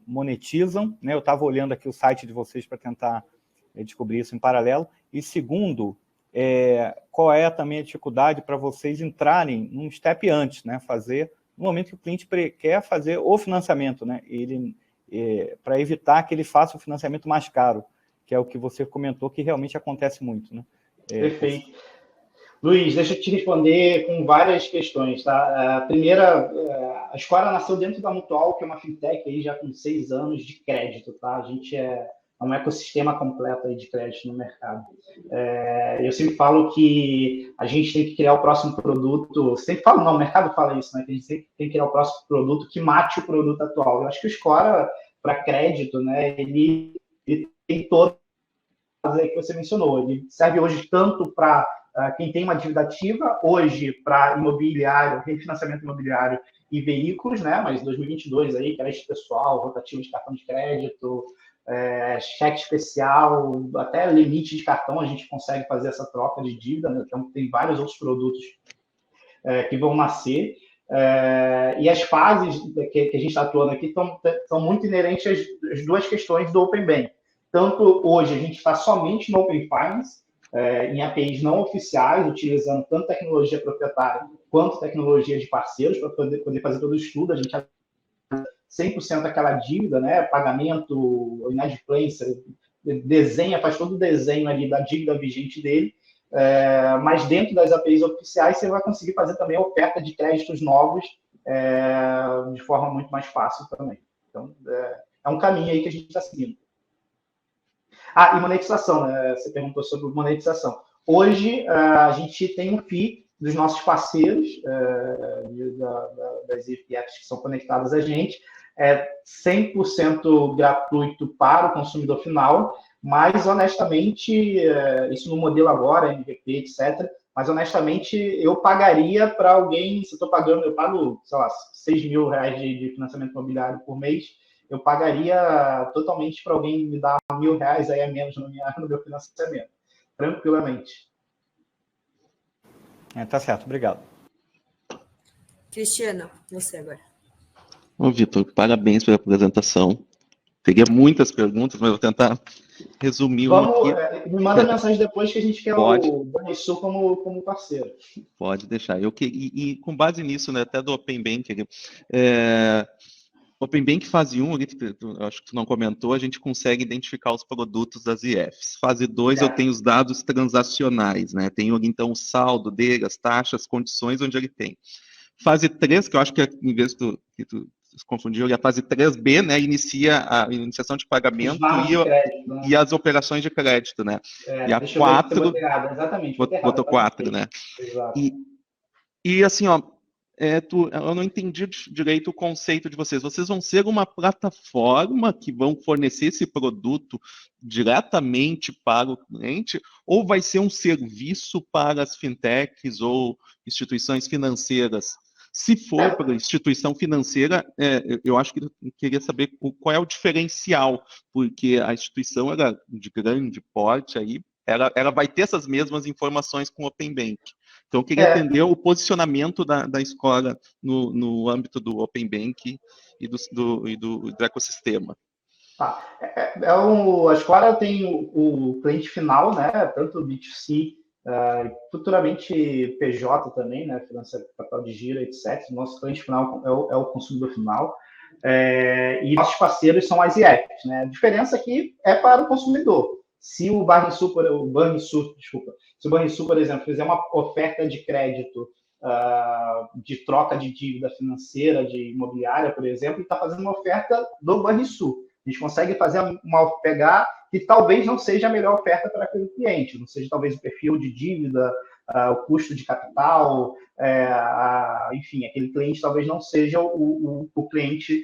monetizam, né? Eu estava olhando aqui o site de vocês para tentar descobrir isso em paralelo. E segundo, qual é também a dificuldade para vocês entrarem num step antes, né? Fazer no momento que o cliente quer fazer o financiamento, né? Para evitar que ele faça o financiamento mais caro, que é o que você comentou, que realmente acontece muito, né? Perfeito. Luiz, deixa eu te responder com várias questões, tá? A primeira, a Escora nasceu dentro da Mutual, que é uma fintech aí já com 6 anos de crédito, tá? A gente é um ecossistema completo aí de crédito no mercado. Eu sempre falo que a gente tem que criar o próximo produto, sempre falo, não, o mercado fala isso, né? Que a gente sempre tem que criar o próximo produto que mate o produto atual. Eu acho que o Escora, para crédito, né, ele tem todas as aí que você mencionou. Ele serve hoje tanto para quem tem uma dívida ativa, hoje para imobiliário, refinanciamento imobiliário e veículos, né? Mas 2022 aí, crédito pessoal, rotativo de cartão de crédito, cheque especial, até limite de cartão, a gente consegue fazer essa troca de dívida, né? Então tem vários outros produtos que vão nascer. E as fases que a gente está atuando aqui são muito inerentes às duas questões do Open Bank. Tanto hoje a gente está somente no Open Finance, em APIs não oficiais, utilizando tanto tecnologia proprietária quanto tecnologia de parceiros para poder fazer todo o estudo. A gente 100% daquela dívida, né, pagamento, inadimplência, faz todo o desenho ali da dívida vigente dele, mas dentro das APIs oficiais você vai conseguir fazer também a oferta de créditos novos de forma muito mais fácil também. Então, é um caminho aí que a gente está seguindo. E monetização, né? Você perguntou sobre monetização. Hoje, a gente tem um FII dos nossos parceiros, das ETFs que são conectadas a gente, 100% gratuito para o consumidor final, mas, honestamente, isso no modelo agora, MVP, etc., mas, honestamente, eu pagaria para alguém, se eu pago, sei lá, R$6.000 de financiamento imobiliário por mês, eu pagaria totalmente para alguém me dar R$1.000 aí a menos no meu financiamento, tranquilamente. Tá certo, obrigado. Cristiano, você agora. Ô, Vitor, parabéns pela apresentação. Teria muitas perguntas, mas vou tentar resumir uma aqui. Me manda mensagem depois que a gente quer o Banrisul como parceiro. Pode deixar. E com base nisso, né, até do Open Bank, Open Bank fase 1, eu acho que tu não comentou, a gente consegue identificar os produtos das IFs. Fase 2, eu tenho os dados transacionais, né? Tenho então o saldo dele, as taxas, condições onde ele tem. Fase 3, que eu acho que em vez que tu se confundiu, é a fase 3B, né? Inicia a iniciação de pagamento crédito, né? E as operações de crédito, né? E a 4. Exatamente. Botou 4, né? Exato. E assim, ó. Eu não entendi direito o conceito de vocês. Vocês vão ser uma plataforma que vão fornecer esse produto diretamente para o cliente, ou vai ser um serviço para as fintechs ou instituições financeiras? Se for para a instituição financeira, eu acho que eu queria saber qual é o diferencial, porque a instituição era de grande porte, aí ela vai ter essas mesmas informações com o Open Bank. Então, eu queria entender o posicionamento da escola no âmbito do Open Bank e do ecossistema. A escola tem o cliente final, né? Tanto o B2C, futuramente PJ também, né? Finança, papel de giro, etc. Nosso cliente final é o consumidor final. E nossos parceiros são as IFs, né? A diferença aqui é para o consumidor. Se o Banrisul, por exemplo, fizer uma oferta de crédito de troca de dívida financeira, de imobiliária, por exemplo, ele está fazendo uma oferta do Banrisul. A gente consegue pegar que talvez não seja a melhor oferta para aquele cliente, não seja talvez o perfil de dívida, o custo de capital, enfim, aquele cliente talvez não seja o cliente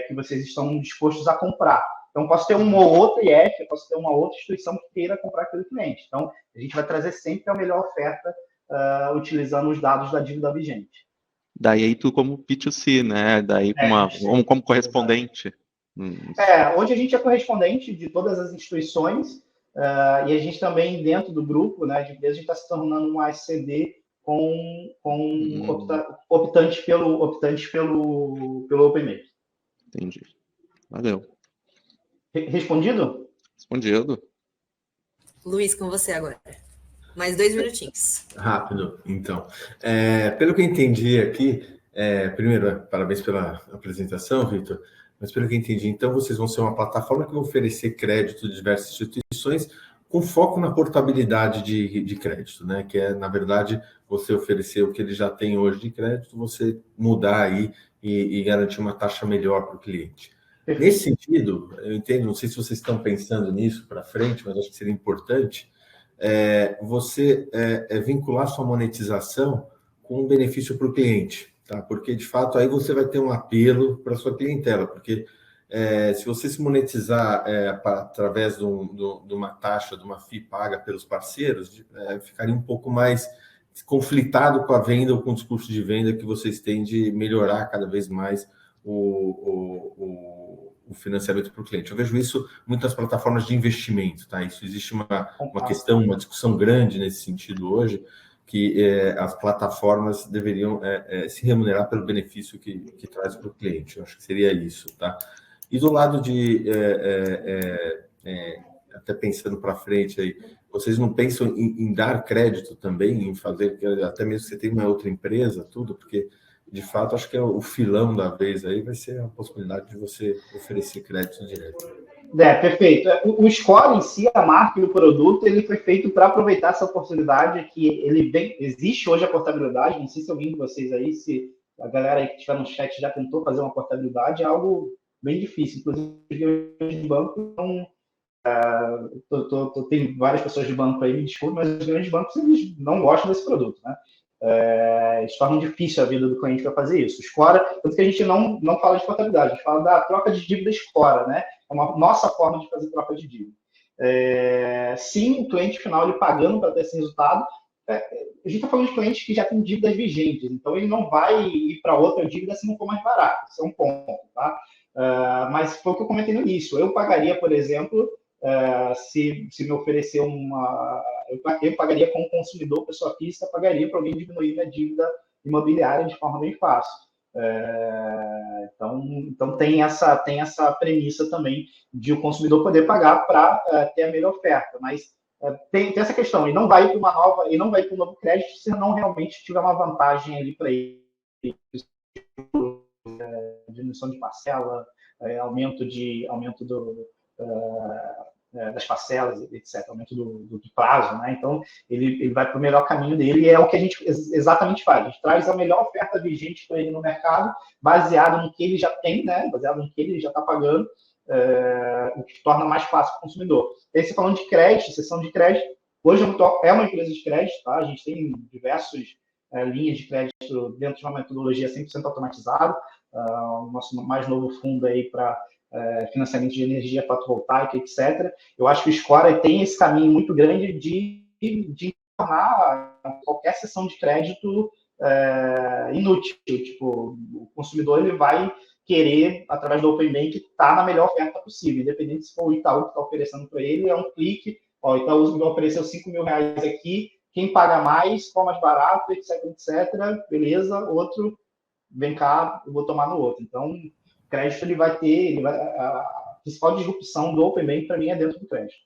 que vocês estão dispostos a comprar. Então, posso ter uma outra IF, posso ter uma outra instituição que queira comprar aquele cliente. Então, a gente vai trazer sempre a melhor oferta utilizando os dados da dívida vigente. Daí aí tu como P2C, né? Daí como correspondente. Hoje a gente é correspondente de todas as instituições e a gente também, dentro do grupo, né, de empresa, a gente está se tornando um ACD optante pelo Open Bank. Entendi. Valeu. Respondido? Respondido. Luiz, com você agora. Mais 2 minutinhos. Rápido, então. Pelo que eu entendi aqui, Primeiro, parabéns pela apresentação, Vitor, mas pelo que eu entendi, então vocês vão ser uma plataforma que vai oferecer crédito de diversas instituições com foco na portabilidade de crédito, né? Que é, na verdade, você oferecer o que ele já tem hoje de crédito, você mudar aí e garantir uma taxa melhor para o cliente. Nesse sentido, eu entendo, não sei se vocês estão pensando nisso para frente, mas acho que seria importante você vincular sua monetização com um benefício para o cliente, tá? Porque, de fato, aí você vai ter um apelo para a sua clientela, porque se você se monetizar através de uma taxa, de uma fee paga pelos parceiros, ficaria um pouco mais conflitado com a venda ou com o discurso de venda que vocês têm de melhorar cada vez mais o financiamento para o cliente. Eu vejo isso em muitas plataformas de investimento, tá? Isso existe uma questão, uma discussão grande nesse sentido hoje, que as plataformas deveriam se remunerar pelo benefício que traz para o cliente. Eu acho que seria isso, tá? E do lado de até pensando para frente aí, vocês não pensam em dar crédito também, em fazer, até mesmo que você tenha uma outra empresa, tudo, porque de fato, acho que o filão da vez aí vai ser a possibilidade de você oferecer crédito direto. Perfeito. O score em si, a marca e o produto, ele foi feito para aproveitar essa oportunidade que existe hoje a portabilidade. Não sei se alguém de vocês aí, se a galera aí que estiver no chat já tentou fazer uma portabilidade, é algo bem difícil. Inclusive, os bancos não... tem várias pessoas de banco aí, me desculpe, mas os grandes bancos eles não gostam desse produto, né? Eles tornam difícil a vida do cliente para fazer isso. Score, tanto que a gente não fala de portabilidade, a gente fala da troca de dívida Score, né? É uma nossa forma de fazer troca de dívida. Sim, o cliente final ele pagando para ter esse resultado. A gente está falando de clientes que já têm dívidas vigentes, então ele não vai ir para outra dívida se não for mais barato. Isso é um ponto, tá? Mas foi o que eu comentei no início. Eu pagaria, por exemplo, se me oferecer eu pagaria como consumidor, pessoa física, pagaria para alguém diminuir minha dívida imobiliária de forma bem fácil. Então tem essa premissa também de o consumidor poder pagar para ter a melhor oferta, mas tem essa questão, e não vai para um novo crédito se não realmente tiver uma vantagem ali para ele, diminuição de parcela, aumento das parcelas, etc., aumento do prazo, né? Então, ele vai para o melhor caminho dele e é o que a gente exatamente faz. A gente traz a melhor oferta vigente para ele no mercado, baseado no que ele já tem, né? Baseado no que ele já está pagando, o que torna mais fácil para o consumidor. E aí, você falando de crédito, sessão de crédito, hoje é uma empresa de crédito, tá? A gente tem diversas linhas de crédito dentro de uma metodologia 100% automatizada. O nosso mais novo fundo aí para financiamento de energia fotovoltaica, etc. Eu acho que o Score tem esse caminho muito grande de tornar qualquer sessão de crédito inútil. Tipo, o consumidor ele vai querer, através do Open Bank, estar na melhor oferta possível, independente se for o Itaú que está oferecendo para ele, é um clique, o Itaú me ofereceu R$5.000 aqui, quem paga mais, qual mais barato, etc, beleza, outro, vem cá, eu vou tomar no outro. Então, crédito ele vai ter, a principal disrupção do Open Bank para mim é dentro do crédito.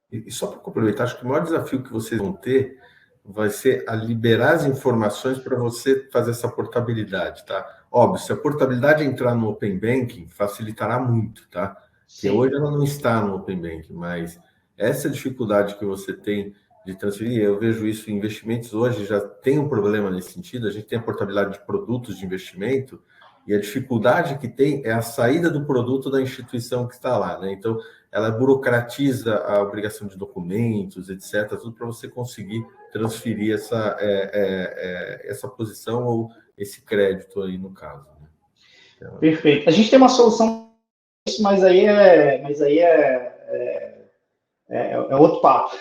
E só para complementar, acho que o maior desafio que vocês vão ter vai ser a liberar as informações para você fazer essa portabilidade, tá? Óbvio, se a portabilidade entrar no Open Banking, facilitará muito, tá? Porque hoje ela não está no Open Banking, mas essa dificuldade que você tem de transferir, eu vejo isso em investimentos hoje, já tem um problema nesse sentido, a gente tem a portabilidade de produtos de investimento, e a dificuldade que tem é a saída do produto da instituição que está lá, né? Então, ela burocratiza a obrigação de documentos, etc., tudo para você conseguir transferir essa posição ou esse crédito aí no caso. Né? Então, perfeito. A gente tem uma solução para isso, mas aí é outro papo.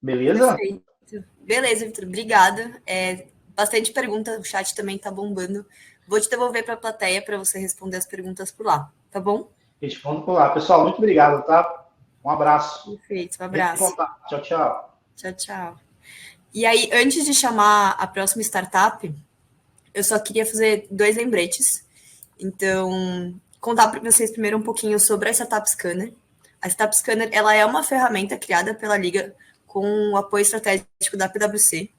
Beleza? Perfeito. Beleza, Vitor. Obrigada. Bastante pergunta, o chat também tá bombando. Vou te devolver para a plateia para você responder as perguntas por lá, tá bom? Respondo por lá. Pessoal, muito obrigado, tá? Um abraço. Perfeito, um abraço. Tchau, tchau. Tchau, tchau. E aí, antes de chamar a próxima startup, eu só queria fazer 2 lembretes. Então, contar para vocês primeiro um pouquinho sobre a Startup Scanner. A Startup Scanner, ela é uma ferramenta criada pela Liga com o apoio estratégico da PwC,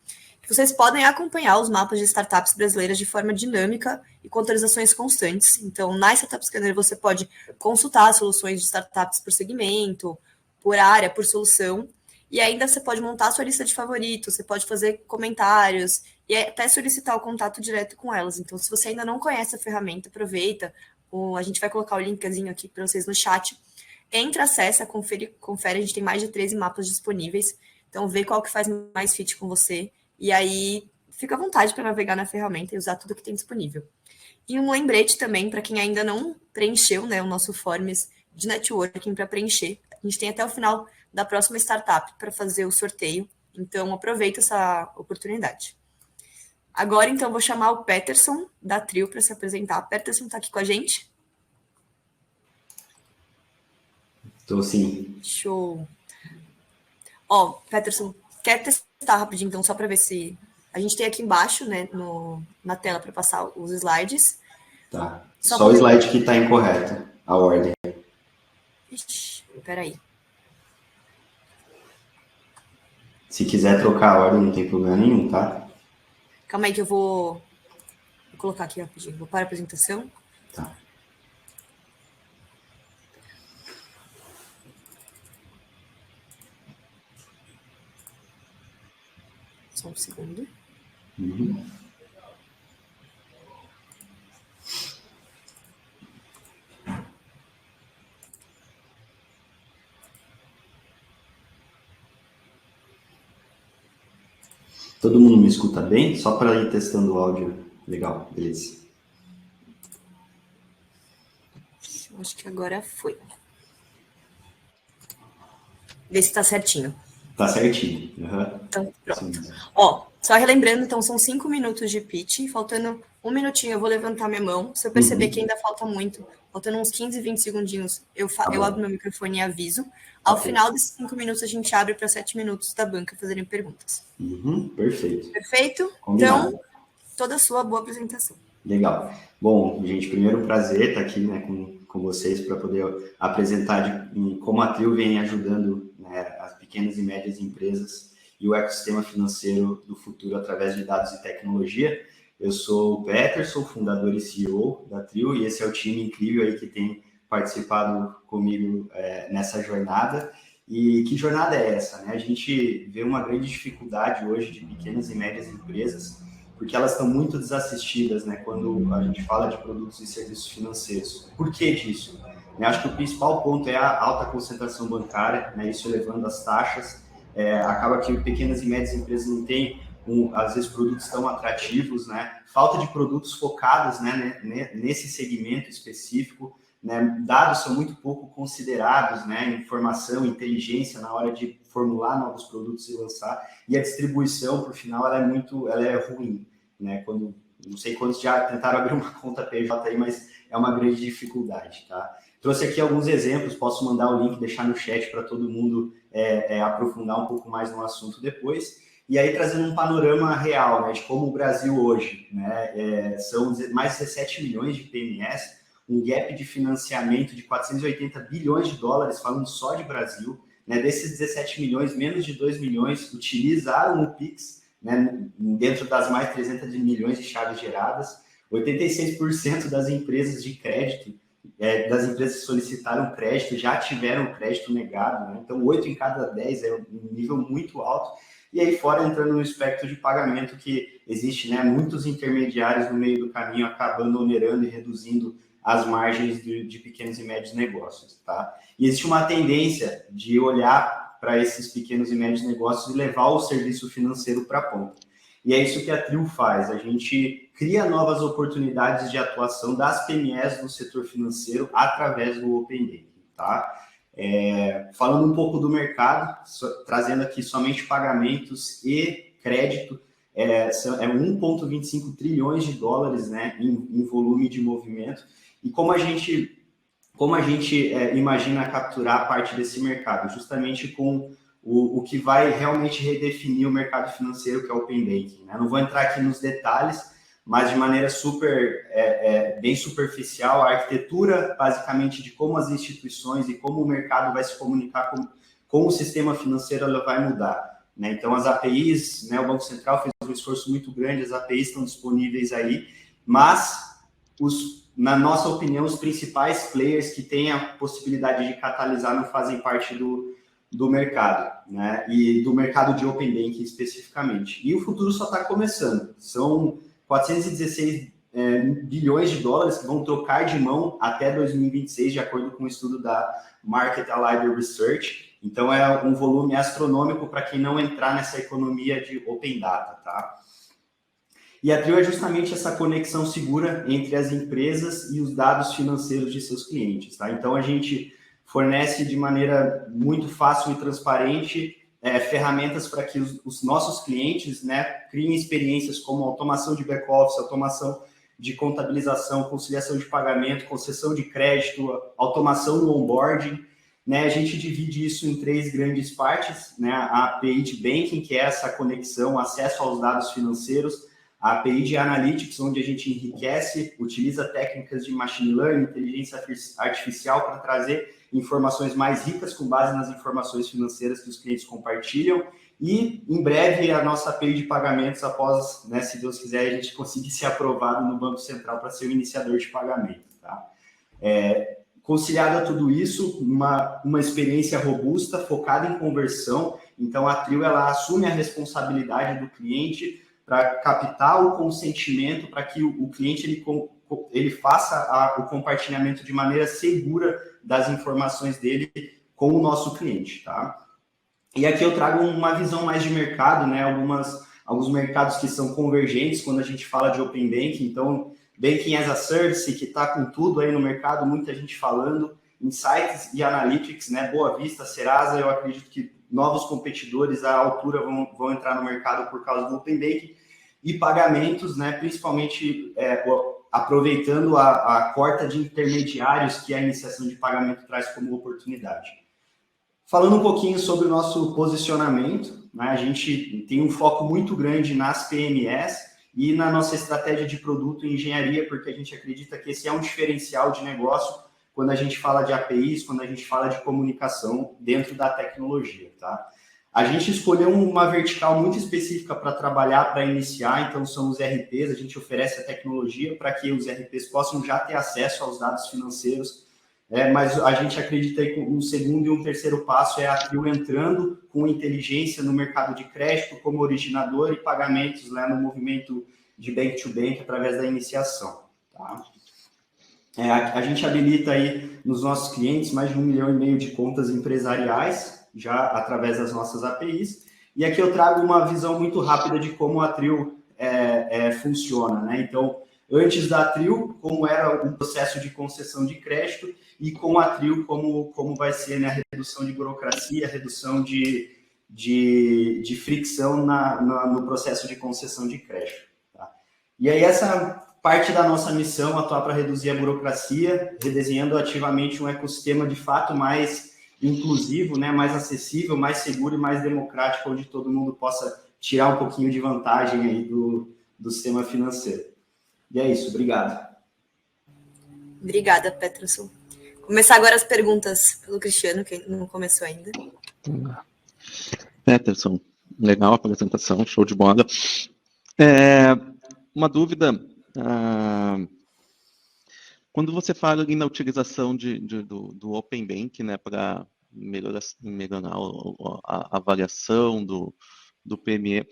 Vocês podem acompanhar os mapas de startups brasileiras de forma dinâmica e com atualizações constantes. Então, na Startup Scanner, você pode consultar soluções de startups por segmento, por área, por solução, e ainda você pode montar a sua lista de favoritos, você pode fazer comentários e até solicitar o contato direto com elas. Então, se você ainda não conhece a ferramenta, aproveita. A gente vai colocar o linkzinho aqui para vocês no chat. Entra, acessa, confere, a gente tem mais de 13 mapas disponíveis. Então, vê qual que faz mais fit com você. E aí, fica à vontade para navegar na ferramenta e usar tudo que tem disponível. E um lembrete também, para quem ainda não preencheu, né, o nosso forms de networking para preencher. A gente tem até o final da próxima startup para fazer o sorteio. Então, aproveita essa oportunidade. Agora, então, vou chamar o Peterson, da Trio, para se apresentar. Peterson está aqui com a gente? Estou sim. Show. Peterson, quer testar rapidinho, então, só para ver se... A gente tem aqui embaixo, né, na tela para passar os slides. Tá. Só o slide que está incorreto, a ordem. Ixi, peraí. Se quiser trocar a ordem, não tem problema nenhum, tá? Calma aí que eu vou colocar aqui rapidinho. Vou para a apresentação. Tá. Só um segundo. Uhum. Todo mundo me escuta bem? Só para ir testando o áudio. Legal, beleza. Acho que agora foi. Vê se está certinho. Tá certinho. Uhum. Então, pronto. Só relembrando, então, são 5 minutos de pitch. Faltando um minutinho, eu vou levantar minha mão. Se eu perceber que ainda falta muito, faltando uns 15, 20 segundinhos, eu abro meu microfone e aviso. Ao final desses 5 minutos, a gente abre para 7 minutos da banca fazerem perguntas. Perfeito. Perfeito? Combinado. Então, toda a sua boa apresentação. Legal. Bom, gente, primeiro prazer estar aqui, né, com vocês para poder apresentar como a Trio vem ajudando, né, as pequenas e médias empresas e o ecossistema financeiro do futuro através de dados e tecnologia. Eu sou o Peterson, fundador e CEO da Trio, e esse é o time incrível aí que tem participado comigo nessa jornada. E que jornada é essa, né? A gente vê uma grande dificuldade hoje de pequenas e médias empresas, porque elas estão muito desassistidas, né, quando a gente fala de produtos e serviços financeiros. Por que disso? Eu acho que o principal ponto é a alta concentração bancária, né, isso elevando as taxas. Acaba que pequenas e médias empresas não têm, às vezes, produtos tão atrativos, né? Falta de produtos focados, né, nesse segmento específico, né? Dados são muito pouco considerados, né? Informação, inteligência na hora de formular novos produtos e lançar, e a distribuição, por final, ela é ruim, né? Não sei quantos já tentaram abrir uma conta PJ aí, mas é uma grande dificuldade, tá? Trouxe aqui alguns exemplos, posso mandar o link, deixar no chat para todo mundo aprofundar um pouco mais no assunto depois. E aí trazendo um panorama real, né, de como o Brasil hoje, né, são mais de 17 milhões de PMS, um gap de financiamento de 480 bilhões de dólares, falando só de Brasil, né, desses 17 milhões, menos de 2 milhões utilizaram o Pix, né, dentro das mais 300 milhões de chaves geradas, 86% das empresas de crédito, das empresas que solicitaram crédito, já tiveram crédito negado, né? Então 8 em cada 10 é um nível muito alto, e aí fora entrando no espectro de pagamento que existe, né, muitos intermediários no meio do caminho acabando onerando e reduzindo as margens de pequenos e médios negócios, tá? E existe uma tendência de olhar para esses pequenos e médios negócios e levar o serviço financeiro para a ponta. E é isso que a Trio faz, a gente cria novas oportunidades de atuação das PMEs do setor financeiro através do Open Banking, tá? Falando um pouco do mercado, trazendo aqui somente pagamentos e crédito, é 1,25 trilhões de dólares, né, em volume de movimento. E como a gente imagina capturar parte desse mercado? Justamente com o que vai realmente redefinir o mercado financeiro, que é o Open Banking, né? Não vou entrar aqui nos detalhes, mas de maneira bem superficial, a arquitetura, basicamente, de como as instituições e como o mercado vai se comunicar com o sistema financeiro, ela vai mudar. né? Então, as APIs, né, o Banco Central fez um esforço muito grande, as APIs estão disponíveis aí, mas, na nossa opinião, os principais players que têm a possibilidade de catalisar não fazem parte do mercado, né? E do mercado de Open Banking especificamente. E o futuro só está começando. São 416 bilhões de dólares que vão trocar de mão até 2026, de acordo com o estudo da Market Allied Research. Então, é um volume astronômico para quem não entrar nessa economia de Open Data, tá? E a Trio é justamente essa conexão segura entre as empresas e os dados financeiros de seus clientes, tá? Então, a gente fornece de maneira muito fácil e transparente ferramentas para que os nossos clientes, né, criem experiências como automação de back-office, automação de contabilização, conciliação de pagamento, concessão de crédito, automação no onboarding, né? A gente divide isso em 3 grandes partes, né? A API de Banking, que é essa conexão, acesso aos dados financeiros, a API de Analytics, onde a gente enriquece, utiliza técnicas de Machine Learning, inteligência artificial para trazer informações mais ricas com base nas informações financeiras que os clientes compartilham. E, em breve, a nossa API de pagamentos, após, né, se Deus quiser, a gente conseguir ser aprovado no Banco Central para ser o iniciador de pagamento. Tá? Conciliado a tudo isso, uma experiência robusta, focada em conversão. Então, a Trio ela assume a responsabilidade do cliente para captar o consentimento, para que o cliente ele faça o compartilhamento de maneira segura das informações dele com o nosso cliente, tá? E aqui eu trago uma visão mais de mercado, né? Alguns mercados que são convergentes quando a gente fala de Open Banking. Então, Banking as a Service, que está com tudo aí no mercado, muita gente falando, Insights e Analytics, né? Boa Vista, Serasa, eu acredito que novos competidores à altura vão entrar no mercado por causa do Open Banking. E pagamentos, né? Principalmente aproveitando a corta de intermediários que a iniciação de pagamento traz como oportunidade. Falando um pouquinho sobre o nosso posicionamento, né, a gente tem um foco muito grande nas PMEs e na nossa estratégia de produto e engenharia, porque a gente acredita que esse é um diferencial de negócio quando a gente fala de APIs, quando a gente fala de comunicação dentro da tecnologia, tá? A gente escolheu uma vertical muito específica para trabalhar, para iniciar, então são os RPs, a gente oferece a tecnologia para que os RPs possam já ter acesso aos dados financeiros, mas a gente acredita que um segundo e um terceiro passo é a Trio entrando com inteligência no mercado de crédito como originador e pagamentos, né, no movimento de bank-to-bank através da iniciação. Tá? A gente habilita aí nos nossos clientes mais de 1,5 milhão de contas empresariais, já através das nossas APIs. E aqui eu trago uma visão muito rápida de como a Trio funciona, né? Então, antes da Trio, como era o processo de concessão de crédito, e com a Trio, como vai ser, né, a redução de burocracia, a redução de fricção no processo de concessão de crédito. Tá? E aí essa parte da nossa missão, atuar para reduzir a burocracia, redesenhando ativamente um ecossistema de fato mais inclusivo, né, mais acessível, mais seguro e mais democrático, onde todo mundo possa tirar um pouquinho de vantagem aí do sistema financeiro. E é isso, obrigado. Obrigada, Peterson. Começar agora as perguntas pelo Cristiano, que não começou ainda. Peterson, legal a apresentação, show de bola. Uma dúvida, quando você fala ali na utilização do Open Bank, né, para melhorar a avaliação do PME,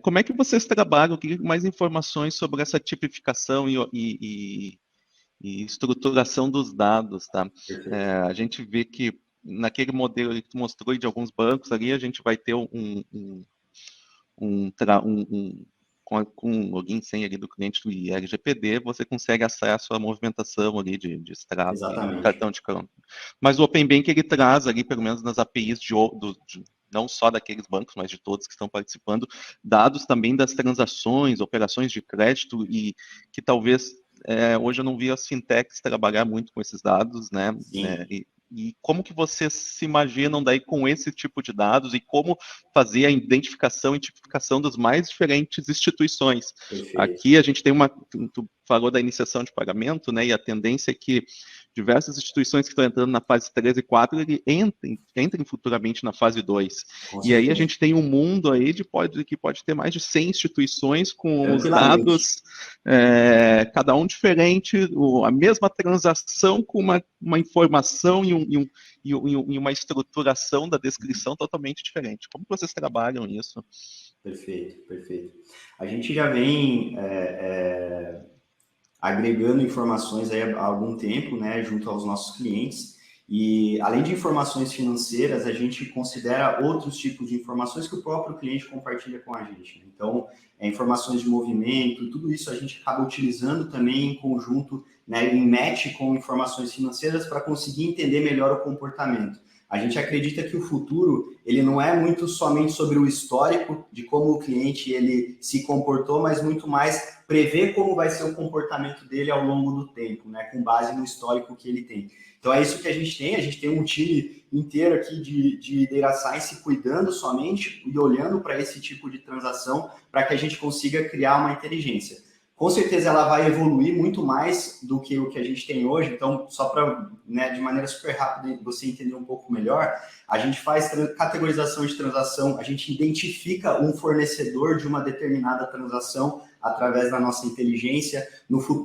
como é que vocês trabalham? Eu queria mais informações sobre essa tipificação e estruturação dos dados, tá? A gente vê que naquele modelo que tu mostrou de alguns bancos ali, a gente vai ter com um login sem ali do cliente do LGPD, você consegue acesso à movimentação ali de extrato, cartão de crédito. Mas o Open Bank, ele traz ali, pelo menos nas APIs não só daqueles bancos, mas de todos que estão participando, dados também das transações, operações de crédito, e que talvez hoje eu não vi as fintechs trabalhar muito com esses dados, né? E como que vocês se imaginam daí com esse tipo de dados e como fazer a identificação e tipificação das mais diferentes instituições? Perfeito. Aqui a gente tem tu falou da iniciação de pagamento, né? E a tendência é que diversas instituições que estão entrando na fase 3 e 4, ele entrem futuramente na fase 2. E aí a gente tem um mundo aí que pode ter mais de 100 instituições com os dados, cada um diferente, a mesma transação com uma informação e uma estruturação da descrição totalmente diferente. Como vocês trabalham isso? Perfeito, perfeito. A gente já vem agregando informações aí há algum tempo, né, junto aos nossos clientes, e além de informações financeiras, a gente considera outros tipos de informações que o próprio cliente compartilha com a gente. Então, informações de movimento, tudo isso a gente acaba utilizando também em conjunto, né, em match com informações financeiras para conseguir entender melhor o comportamento. A gente acredita que o futuro, ele não é muito somente sobre o histórico de como o cliente ele se comportou, mas muito mais prever como vai ser o comportamento dele ao longo do tempo, né, com base no histórico que ele tem. Então é isso que a gente tem um time inteiro aqui de Data Science cuidando somente e olhando para esse tipo de transação para que a gente consiga criar uma inteligência. Com certeza ela vai evoluir muito mais do que o que a gente tem hoje, então só para, né, de maneira super rápida você entender um pouco melhor, a gente faz categorização de transação, a gente identifica um fornecedor de uma determinada transação através da nossa inteligência,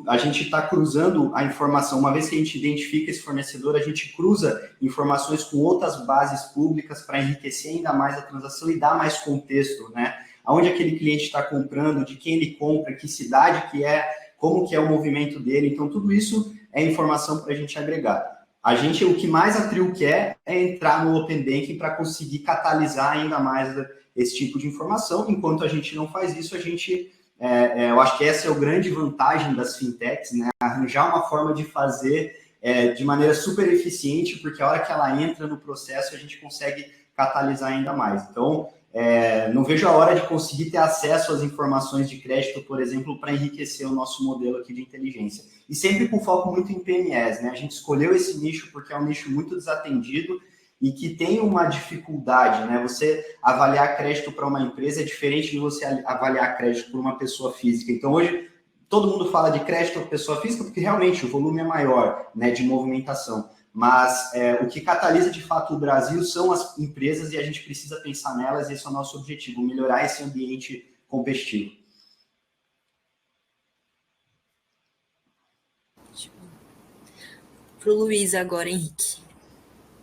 a gente está cruzando a informação, uma vez que a gente identifica esse fornecedor, a gente cruza informações com outras bases públicas para enriquecer ainda mais a transação e dar mais contexto, né? Aonde aquele cliente está comprando, de quem ele compra, que cidade que é, como que é o movimento dele. Então, tudo isso é informação para a gente agregar. O que mais a Trio quer é entrar no Open Banking para conseguir catalisar ainda mais esse tipo de informação. Enquanto a gente não faz isso, eu acho que essa é a grande vantagem das fintechs, né? Arranjar uma forma de fazer de maneira super eficiente, porque a hora que ela entra no processo, a gente consegue catalisar ainda mais. Então, não vejo a hora de conseguir ter acesso às informações de crédito, por exemplo, para enriquecer o nosso modelo aqui de inteligência. E sempre com foco muito em PMEs, né? A gente escolheu esse nicho porque é um nicho muito desatendido e que tem uma dificuldade, né? Você avaliar crédito para uma empresa é diferente de você avaliar crédito por uma pessoa física. Então, hoje, todo mundo fala de crédito para pessoa física porque realmente o volume é maior, né, de movimentação. Mas o que catalisa de fato o Brasil são as empresas e a gente precisa pensar nelas e esse é o nosso objetivo, melhorar esse ambiente competitivo. Para o Luiz agora, Henrique.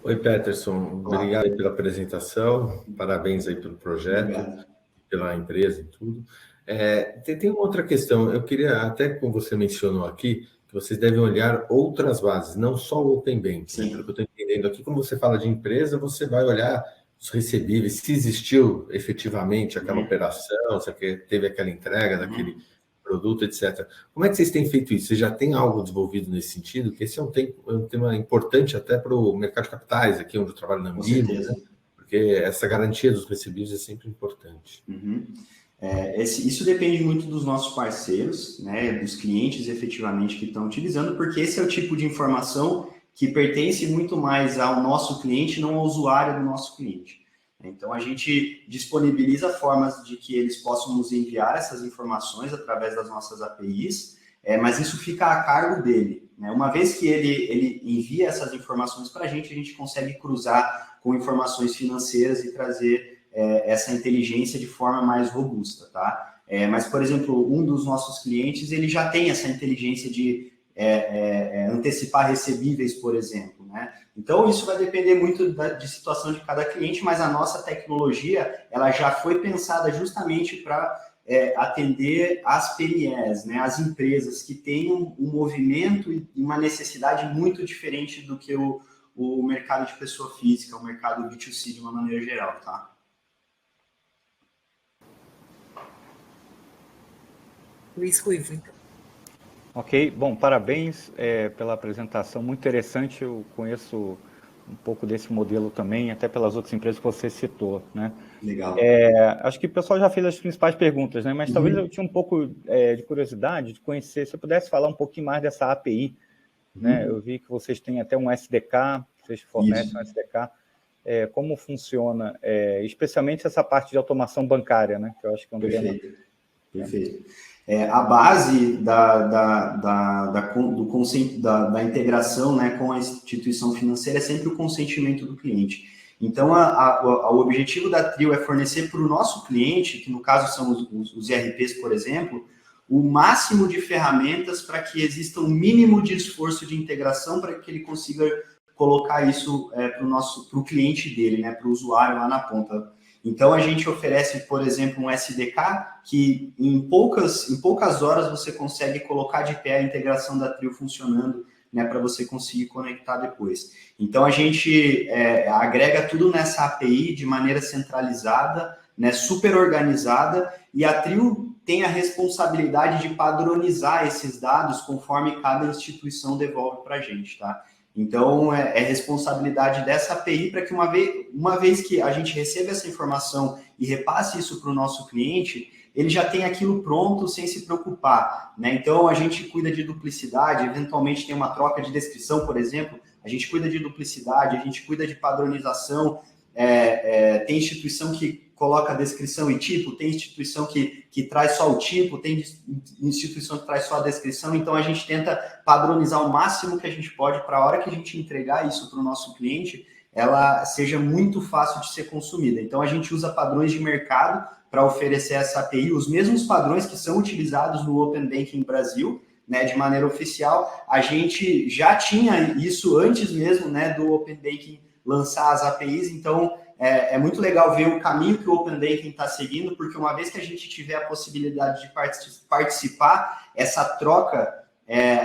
Oi, Peterson, obrigado aí pela apresentação, parabéns aí pelo projeto, pela empresa e tudo. Tem uma outra questão, eu queria, até como você mencionou aqui, que vocês devem olhar outras bases, não só o Open Banking, né? Pelo que eu estou entendendo aqui, como você fala de empresa, você vai olhar os recebíveis, se existiu efetivamente aquela operação, se teve aquela entrega daquele produto, etc. Como é que vocês têm feito isso? Você já tem algo desenvolvido nesse sentido? Porque esse é um tema importante até para o mercado de capitais, aqui onde eu trabalho na Ambimo, né? Porque essa garantia dos recebíveis é sempre importante. Isso depende muito dos nossos parceiros, né, dos clientes efetivamente que estão utilizando, porque esse é o tipo de informação que pertence muito mais ao nosso cliente, não ao usuário do nosso cliente. Então, a gente disponibiliza formas de que eles possam nos enviar essas informações através das nossas APIs, mas isso fica a cargo dele, né? Uma vez que ele envia essas informações para a gente consegue cruzar com informações financeiras e trazer essa inteligência de forma mais robusta, tá? Mas, por exemplo, um dos nossos clientes, ele já tem essa inteligência de antecipar recebíveis, por exemplo, né? Então, isso vai depender muito de situação de cada cliente, mas a nossa tecnologia, ela já foi pensada justamente para atender as PMEs, né? As empresas que têm um movimento e uma necessidade muito diferente do que o mercado de pessoa física, o mercado B2C de uma maneira geral, tá? Luiz Ruivo, então. Ok, bom, parabéns pela apresentação, muito interessante, eu conheço um pouco desse modelo também, até pelas outras empresas que você citou, né? Legal. Acho que o pessoal já fez as principais perguntas, né? Mas talvez eu tinha um pouco de curiosidade de conhecer, se eu pudesse falar um pouquinho mais dessa API, né? Eu vi que vocês têm até um SDK, vocês fornecem um SDK, como funciona, especialmente essa parte de automação bancária, né? Que eu acho que é um dilema. Perfeito. A base da integração, né, com a instituição financeira é sempre o consentimento do cliente. Então, o objetivo da Trio é fornecer para o nosso cliente, que no caso são os IRPs, por exemplo, o máximo de ferramentas para que exista um mínimo de esforço de integração para que ele consiga colocar isso para o cliente dele, né, para o usuário lá na ponta. Então, a gente oferece, por exemplo, um SDK que em poucas horas você consegue colocar de pé a integração da Trio funcionando, né, para você conseguir conectar depois. Então, a gente agrega tudo nessa API de maneira centralizada, né, super organizada, e a Trio tem a responsabilidade de padronizar esses dados conforme cada instituição devolve para a gente, tá? Então, é responsabilidade dessa API para que uma vez que a gente receba essa informação e repasse isso para o nosso cliente, ele já tem aquilo pronto sem se preocupar, né? Então, a gente cuida de duplicidade, eventualmente tem uma troca de descrição, por exemplo, a gente cuida de duplicidade, a gente cuida de padronização, tem instituição que coloca a descrição e tipo, tem instituição que traz só o tipo, tem instituição que traz só a descrição, então a gente tenta padronizar o máximo que a gente pode para a hora que a gente entregar isso para o nosso cliente, ela seja muito fácil de ser consumida. Então a gente usa padrões de mercado para oferecer essa API, os mesmos padrões que são utilizados no Open Banking Brasil, né, de maneira oficial. A gente já tinha isso antes mesmo, né, do Open Banking lançar as APIs, então é muito legal ver o caminho que o Open Banking está seguindo, porque uma vez que a gente tiver a possibilidade de participar, essa troca,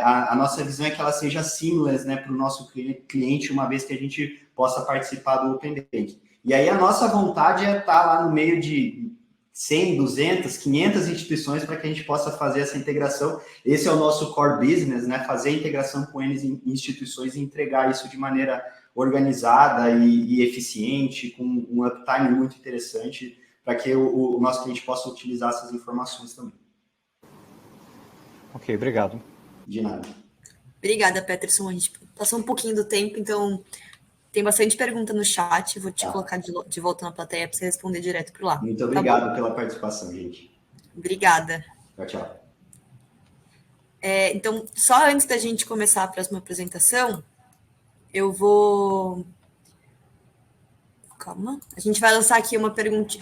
a nossa visão é que ela seja seamless, né, para o nosso cliente, uma vez que a gente possa participar do Open Banking. E aí a nossa vontade é estar lá no meio de 100, 200, 500 instituições para que a gente possa fazer essa integração. Esse é o nosso core business, né, fazer a integração com eles em instituições e entregar isso de maneira organizada e eficiente, com um uptime muito interessante, para que o nosso cliente possa utilizar essas informações também. Ok, obrigado. De nada. Obrigada, Peterson. A gente passou um pouquinho do tempo, então tem bastante pergunta no chat. Vou te colocar de volta na plateia para você responder direto por lá. Muito obrigado pela participação, gente. Obrigada. Tchau, tchau. Então, só antes da gente começar a próxima apresentação, eu vou... Calma. A gente vai lançar aqui uma pergunta,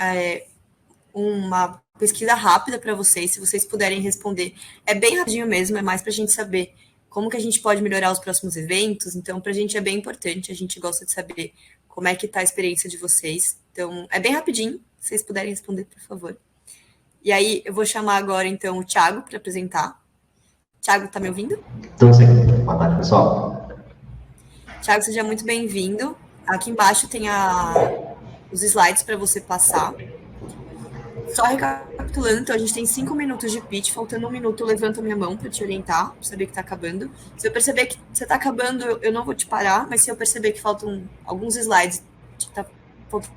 uma pesquisa rápida para vocês, se vocês puderem responder. É bem rapidinho mesmo, é mais para a gente saber como que a gente pode melhorar os próximos eventos. Então, para a gente é bem importante, a gente gosta de saber como é que está a experiência de vocês. Então, é bem rapidinho, se vocês puderem responder, por favor. E aí, eu vou chamar agora, então, o Thiago para apresentar. Thiago, está me ouvindo? Estou sim. Boa tarde, pessoal. Thiago, seja muito bem-vindo. Aqui embaixo tem os slides para você passar. Só recapitulando, então a gente tem 5 minutos de pitch, faltando 1 minuto, eu levanto a minha mão para te orientar, para saber que está acabando. Se eu perceber que você está acabando, eu não vou te parar, mas se eu perceber que faltam alguns slides, está faltando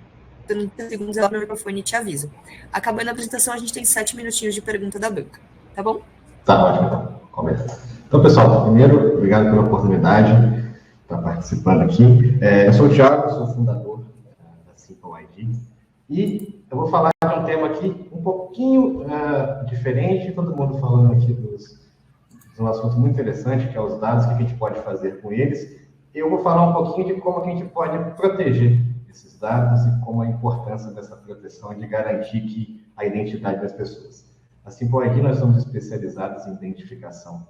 30 segundos, eu abro o microfone e te aviso. Acabando a apresentação, a gente tem 7 minutinhos de pergunta da banca, tá bom? Tá ótimo, então. Começa. Então, pessoal, primeiro, obrigado pela oportunidade de estar participando aqui. Eu sou o Thiago, sou fundador da SimpleID, e eu vou falar de um tema aqui um pouquinho diferente, todo mundo falando aqui de um assunto muito interessante, que é os dados, o que a gente pode fazer com eles. Eu vou falar um pouquinho de como a gente pode proteger esses dados e como a importância dessa proteção de garantir que a identidade das pessoas. A SimpleID, nós somos especializados em identificação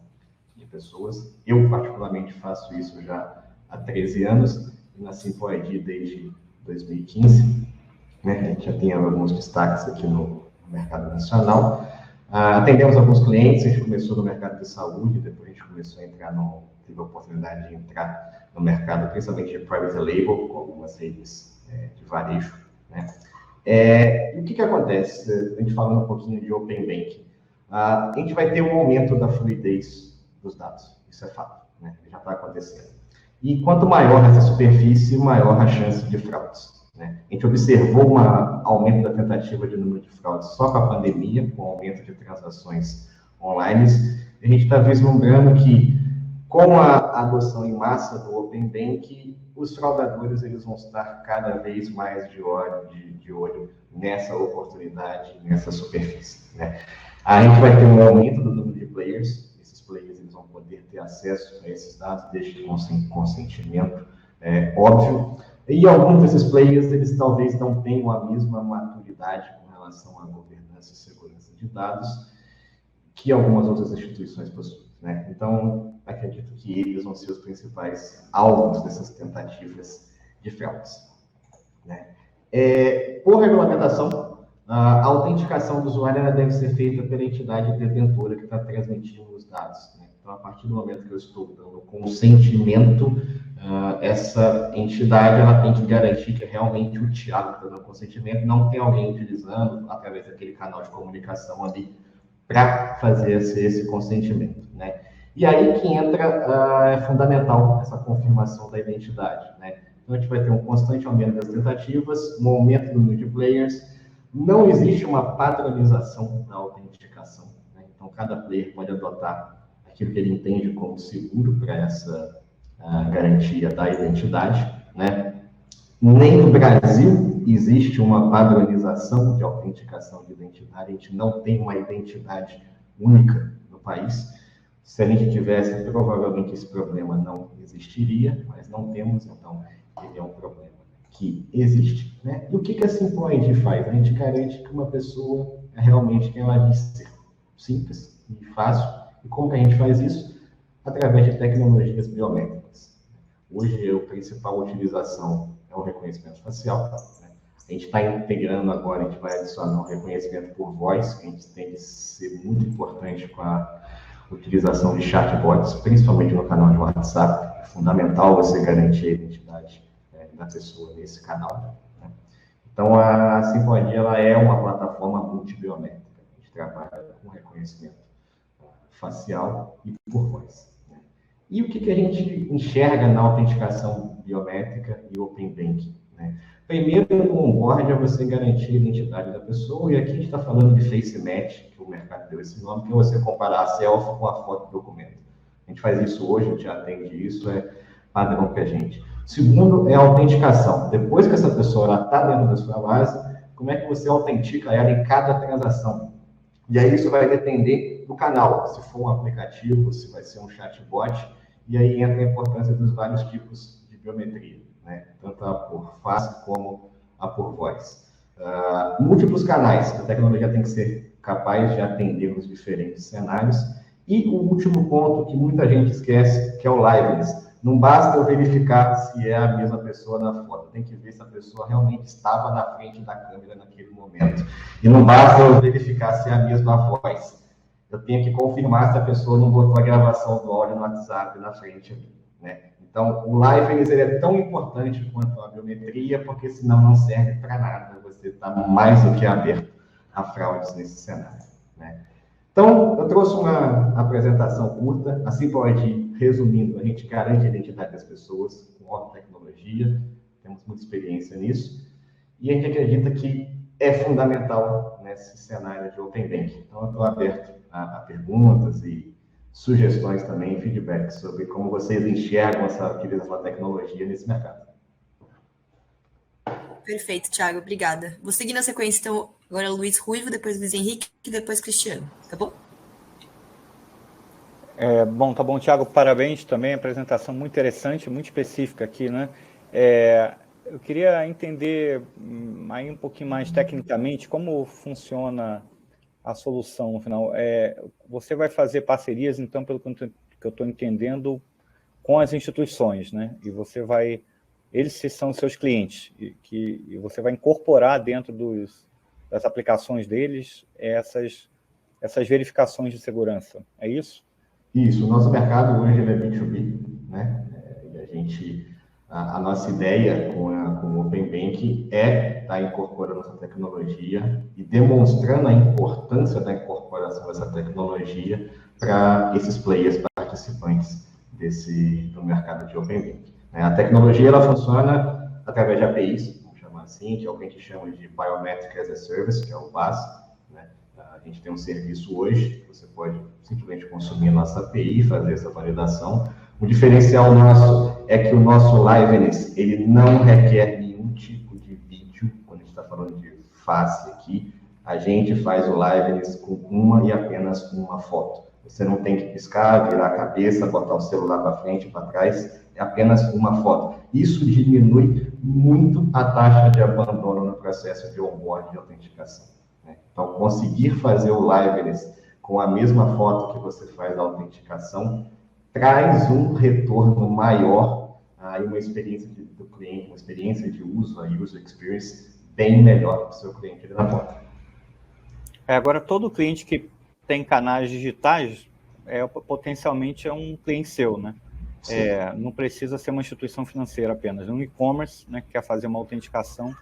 de pessoas. Eu, particularmente, faço isso já há 13 anos, e na SimpleID desde 2015. Né? A gente já tem alguns destaques aqui no mercado nacional. Atendemos alguns clientes, a gente começou no mercado de saúde, depois a gente começou a entrar teve a oportunidade de entrar no mercado, principalmente de private label, com algumas redes de varejo, né? E o que acontece? A gente falando um pouquinho de Open Banking. A gente vai ter um aumento da fluidez dos dados, isso é fato, né? Já está acontecendo. E quanto maior essa superfície, maior a chance de fraudes, né? A gente observou um aumento da tentativa de número de fraudes só com a pandemia, com o aumento de transações online. A gente está vislumbrando que, com a adoção em massa do Open Banking, os fraudadores eles vão estar cada vez mais de olho nessa oportunidade, nessa superfície, né? A gente vai ter um aumento do número de players. Esses players eles vão poder ter acesso a esses dados desde consentimento óbvio. E alguns desses players, eles talvez não tenham a mesma maturidade com relação à governança e segurança de dados que algumas outras instituições possuem, né? Então, acredito que eles vão ser os principais alvos dessas tentativas de fraudes, né? Por regulamentação, a autenticação do usuário ela deve ser feita pela entidade detentora que está transmitindo os dados, né? Então, a partir do momento que eu estou dando consentimento, essa entidade ela tem que garantir que realmente o Thiago está dando consentimento, não tem alguém utilizando através daquele canal de comunicação ali para fazer esse consentimento, né? E aí que entra, é fundamental essa confirmação da identidade, né? Então, a gente vai ter um constante aumento das tentativas, um aumento do número de players, não existe uma padronização da autenticação, né? Então, cada player pode adotar aquilo que ele entende como seguro para essa garantia da identidade, né? Nem no Brasil existe uma padronização de autenticação de identidade, a gente não tem uma identidade única no país. Se a gente tivesse, provavelmente esse problema não existiria, mas não temos, então ele é um problema que existe, né? E o que a Simple ID faz? A gente garante que uma pessoa é realmente quem ela diz ser, simples e fácil. E como que a gente faz isso? Através de tecnologias biométricas. Hoje, a principal utilização é o reconhecimento facial, né? A gente está integrando agora, a gente vai adicionar o reconhecimento por voz, que a gente tem que ser muito importante com a utilização de chatbots, principalmente no canal de WhatsApp. É fundamental você garantir a identidade da pessoa nesse canal, né? Então, a Simple ID ela é uma plataforma multibiométrica. A gente trabalha com reconhecimento facial e por voz, né? E o que a gente enxerga na autenticação biométrica e Open Banking, né? Primeiro, o onboard é você garantir a identidade da pessoa, e aqui a gente está falando de face match, que o mercado deu esse nome, que é você comparar a selfie com a foto do documento. A gente faz isso hoje, a gente atende isso, é padrão para a gente. Segundo, é a autenticação. Depois que essa pessoa está dentro da sua base, como é que você autentica ela em cada transação? E aí isso vai depender do canal, se for um aplicativo, se vai ser um chatbot, e aí entra a importância dos vários tipos de biometria, né? Tanto a por face como a por voz. Múltiplos canais, a tecnologia tem que ser capaz de atender os diferentes cenários. E o último ponto que muita gente esquece, que é o liveness. Não basta eu verificar se é a mesma pessoa na foto, tem que ver se a pessoa realmente estava na frente da câmera naquele momento. E não basta eu verificar se é a mesma voz. Eu tenho que confirmar se a pessoa não botou a gravação do áudio no WhatsApp na frente ali, né? Então, o liveness ele é tão importante quanto a biometria, porque senão não serve para nada. Você está mais do que aberto a fraudes nesse cenário, né? Então, eu trouxe uma apresentação curta, a Simple ID, resumindo, a gente garante a identidade das pessoas com alta tecnologia, temos muita experiência nisso, e a gente acredita que é fundamental nesse cenário de Open Banking. Então, eu estou aberto a perguntas e sugestões também, feedback sobre como vocês enxergam essa utilização da tecnologia nesse mercado. Perfeito, Thiago, obrigada. Vou seguir na sequência, então, agora Luiz Ruivo, depois Luiz Henrique e depois Cristiano, tá bom? Bom, tá bom, Thiago, parabéns também, apresentação muito interessante, muito específica aqui, né? Eu queria entender aí um pouquinho mais tecnicamente como funciona a solução no final. Você vai fazer parcerias, então, pelo que eu estou entendendo, com as instituições, né? E você vai... Eles são seus clientes, e você vai incorporar dentro das aplicações deles essas verificações de segurança. É isso? Isso. O nosso mercado hoje ele é B2B, né? E a nossa ideia com o Open Banking é estar incorporando essa tecnologia e demonstrando a importância da incorporação dessa tecnologia para esses players participantes do mercado de Open Banking. A tecnologia ela funciona através de APIs, vamos chamar assim, que é o que a gente chama de Biometric as a Service, que é o BaaS, né? A gente tem um serviço hoje, que você pode simplesmente consumir a nossa API e fazer essa validação. O diferencial nosso é que o nosso liveness ele não requer nenhum tipo de vídeo, quando a gente está falando de face aqui, A gente faz o liveness com uma e apenas uma foto. Você não tem que piscar, virar a cabeça, botar o celular para frente e para trás, é apenas uma foto. Isso diminui muito a taxa de abandono no processo de onboarding de autenticação, né? Então, conseguir fazer o liveness com a mesma foto que você faz a autenticação traz um retorno maior e uma experiência do cliente, uma experiência de uso, a user experience, bem melhor para o seu cliente ali na ponta. Agora, todo cliente que tem canais digitais, potencialmente é um cliente seu, né? Não precisa ser uma instituição financeira apenas. No e-commerce, né, que quer fazer uma autenticação,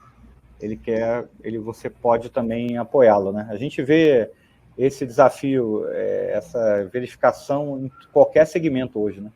você pode também apoiá-lo, né? A gente vê esse desafio, essa verificação em qualquer segmento hoje, né?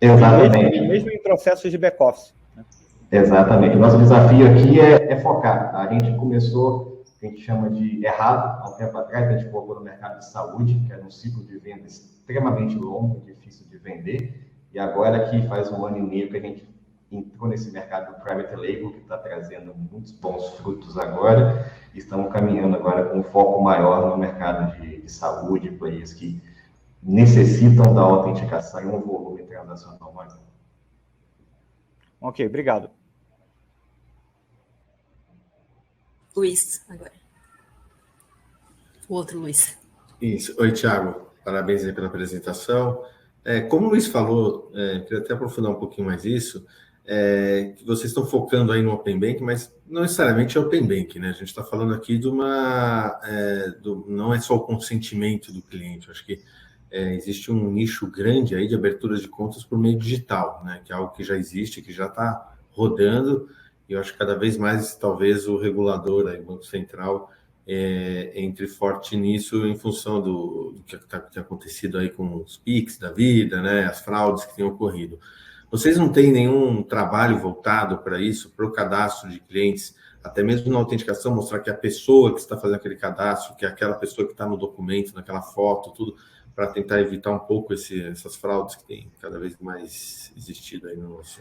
Exatamente. Mesmo em processos de back-office. Né? Exatamente. O nosso desafio aqui é focar. A gente começou, a gente chama de errado, há um tempo atrás, a gente focou no mercado de saúde, que era um ciclo de venda extremamente longo, difícil de vender, e agora que faz 1 ano e meio que a gente entrou nesse mercado do private label, que está trazendo muitos bons frutos agora, e estamos caminhando agora com um foco maior no mercado de saúde, players que necessitam da autenticação e um volume transacional maior. Ok, obrigado. Luiz, agora. O outro Luiz. Isso. Oi, Thiago. Parabéns aí pela apresentação. Como o Luiz falou, queria até aprofundar um pouquinho mais isso, que vocês estão focando aí no Open Bank, mas não necessariamente é Open Bank, né? A gente está falando aqui de não é só o consentimento do cliente, acho que existe um nicho grande aí de aberturas de contas por meio digital, né? Que é algo que já existe, que já está rodando, e eu acho que cada vez mais, talvez, o regulador, aí, o Banco Central, entre forte nisso em função do que tem acontecido aí com os PIX da vida, né? As fraudes que têm ocorrido. Vocês não têm nenhum trabalho voltado para isso, para o cadastro de clientes, até mesmo na autenticação, mostrar que a pessoa que está fazendo aquele cadastro, que é aquela pessoa que está no documento, naquela foto, tudo, para tentar evitar um pouco essas fraudes que tem cada vez mais existido aí no nosso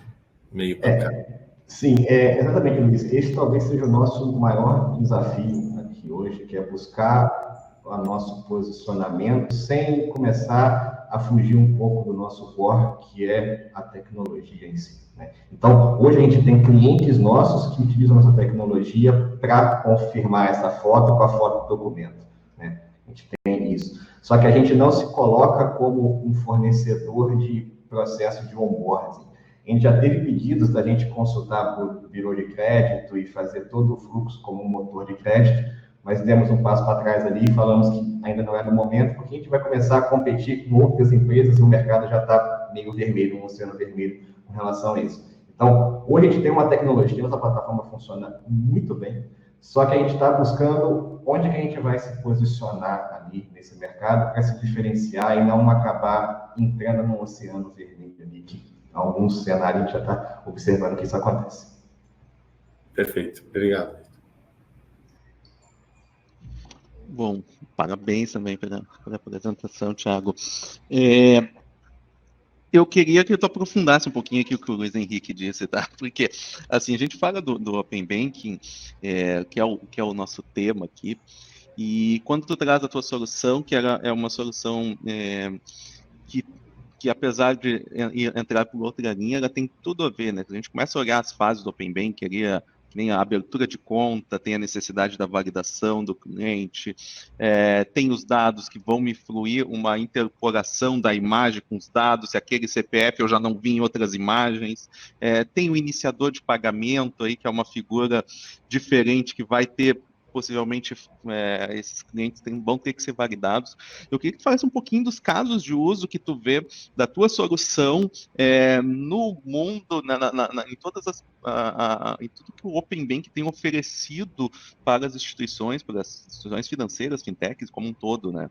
meio bancário? Sim, exatamente, Luiz. Esse talvez seja o nosso maior desafio aqui hoje, que é buscar o nosso posicionamento sem começar a fugir um pouco do nosso core, que é a tecnologia em si, né? Então, hoje a gente tem clientes nossos que utilizam nossa tecnologia para confirmar essa foto com a foto do documento, né? A gente tem isso. Só que a gente não se coloca como um fornecedor de processo de onboarding. A gente já teve pedidos da gente consultar por birô de crédito e fazer todo o fluxo como um motor de crédito, mas demos um passo para trás ali e falamos que ainda não era o momento, porque a gente vai começar a competir com outras empresas e o mercado já está meio vermelho, um oceano vermelho com relação a isso. Então, hoje a gente tem uma tecnologia, nossa plataforma funciona muito bem, só que a gente está buscando onde que a gente vai se posicionar ali nesse mercado para se diferenciar e não acabar entrando num oceano vermelho ali, que em alguns cenários a gente já está observando que isso acontece. Perfeito, obrigado. Bom, parabéns também pela apresentação, Thiago. Eu queria que tu aprofundasse um pouquinho aqui o que o Luiz Henrique disse, tá? Porque, assim, a gente fala do Open Banking, que é o nosso tema aqui, e quando tu traz a tua solução, que é uma solução que apesar de entrar por outra linha, ela tem tudo a ver, né? A gente começa a olhar as fases do Open Banking, tem a abertura de conta, tem a necessidade da validação do cliente, tem os dados que vão me fluir, uma interpolação da imagem com os dados, se aquele CPF eu já não vi em outras imagens, tem o iniciador de pagamento aí, que é uma figura diferente que vai ter, possivelmente, esses clientes vão ter que ser validados. Eu queria que tu falasse um pouquinho dos casos de uso que tu vê da tua solução no mundo, em tudo que o Open Bank tem oferecido para as instituições financeiras, fintechs, como um todo, né?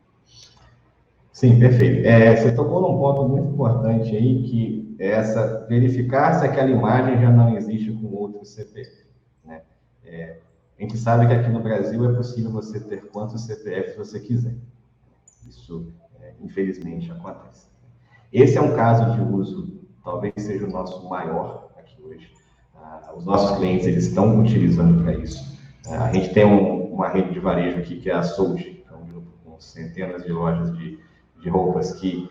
Sim, perfeito. Você tocou num ponto muito importante aí, que é verificar se aquela imagem já não existe com outro CPF, né? A gente sabe que aqui no Brasil é possível você ter quantos CPFs você quiser. Isso, infelizmente, acontece. Esse é um caso de uso, talvez seja o nosso maior aqui hoje. Os nossos clientes, eles estão utilizando para isso. A gente tem uma rede de varejo aqui, que é a Sold, que é um grupo com centenas de lojas de roupas, que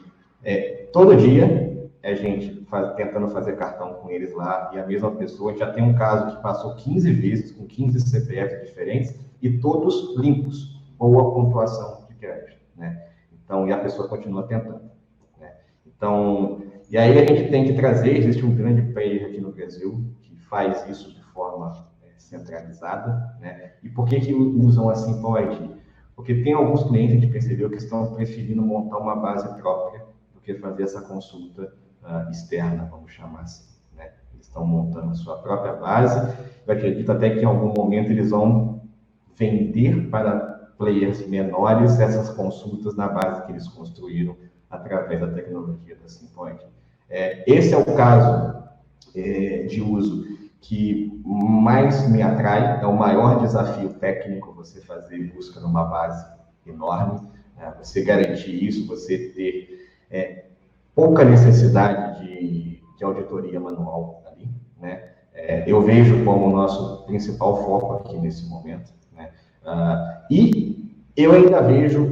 todo dia a gente tentando fazer cartão com eles lá, e a mesma pessoa, a gente já tem um caso que passou 15 vezes, com 15 CPFs diferentes, e todos limpos, boa pontuação de crédito, né? Então, e a pessoa continua tentando, né? Então, e aí a gente tem que trazer, existe um grande player aqui no Brasil que faz isso de forma centralizada, né? E por que usam a Simple ID? Porque tem alguns clientes, a gente percebeu, que estão preferindo montar uma base própria do que fazer essa consulta externa, vamos chamar assim, né? Eles estão montando a sua própria base. Eu acredito até que em algum momento eles vão vender para players menores essas consultas na base que eles construíram através da tecnologia da Simple ID. Esse é o caso de uso que mais me atrai, é o maior desafio técnico você fazer busca numa base enorme, né? Você garantir isso, você ter pouca necessidade de auditoria manual ali, né? Eu vejo como o nosso principal foco aqui nesse momento, né? E eu ainda vejo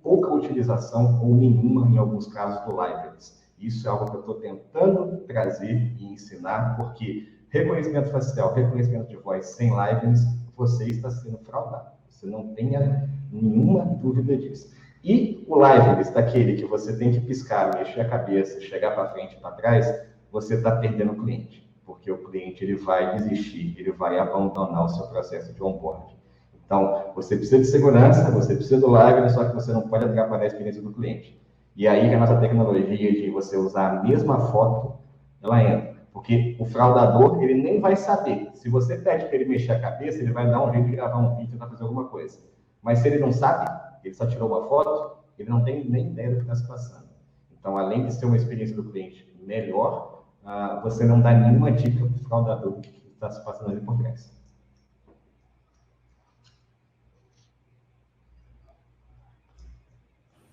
pouca utilização ou nenhuma, em alguns casos, do Libraries. Isso é algo que eu estou tentando trazer e ensinar, porque reconhecimento facial, reconhecimento de voz sem Libraries, você está sendo fraudado. Você não tenha nenhuma dúvida disso. E o Libraries, daquele que você tem que piscar, mexer a cabeça, chegar para frente e para trás, você está perdendo o cliente, porque o cliente ele vai desistir, ele vai abandonar o seu processo de onboarding. Então, você precisa de segurança, você precisa do Libraries, só que você não pode atrapalhar a experiência do cliente. E aí que a nossa tecnologia de você usar a mesma foto, ela entra. Porque o fraudador, ele nem vai saber. Se você pede para ele mexer a cabeça, ele vai dar um jeito de gravar um vídeo para fazer alguma coisa. Mas se ele não sabe, ele só tirou uma foto, ele não tem nem ideia do que está se passando. Então, além de ser uma experiência do cliente melhor, você não dá nenhuma dica para o fraudador do que está se passando ali por trás.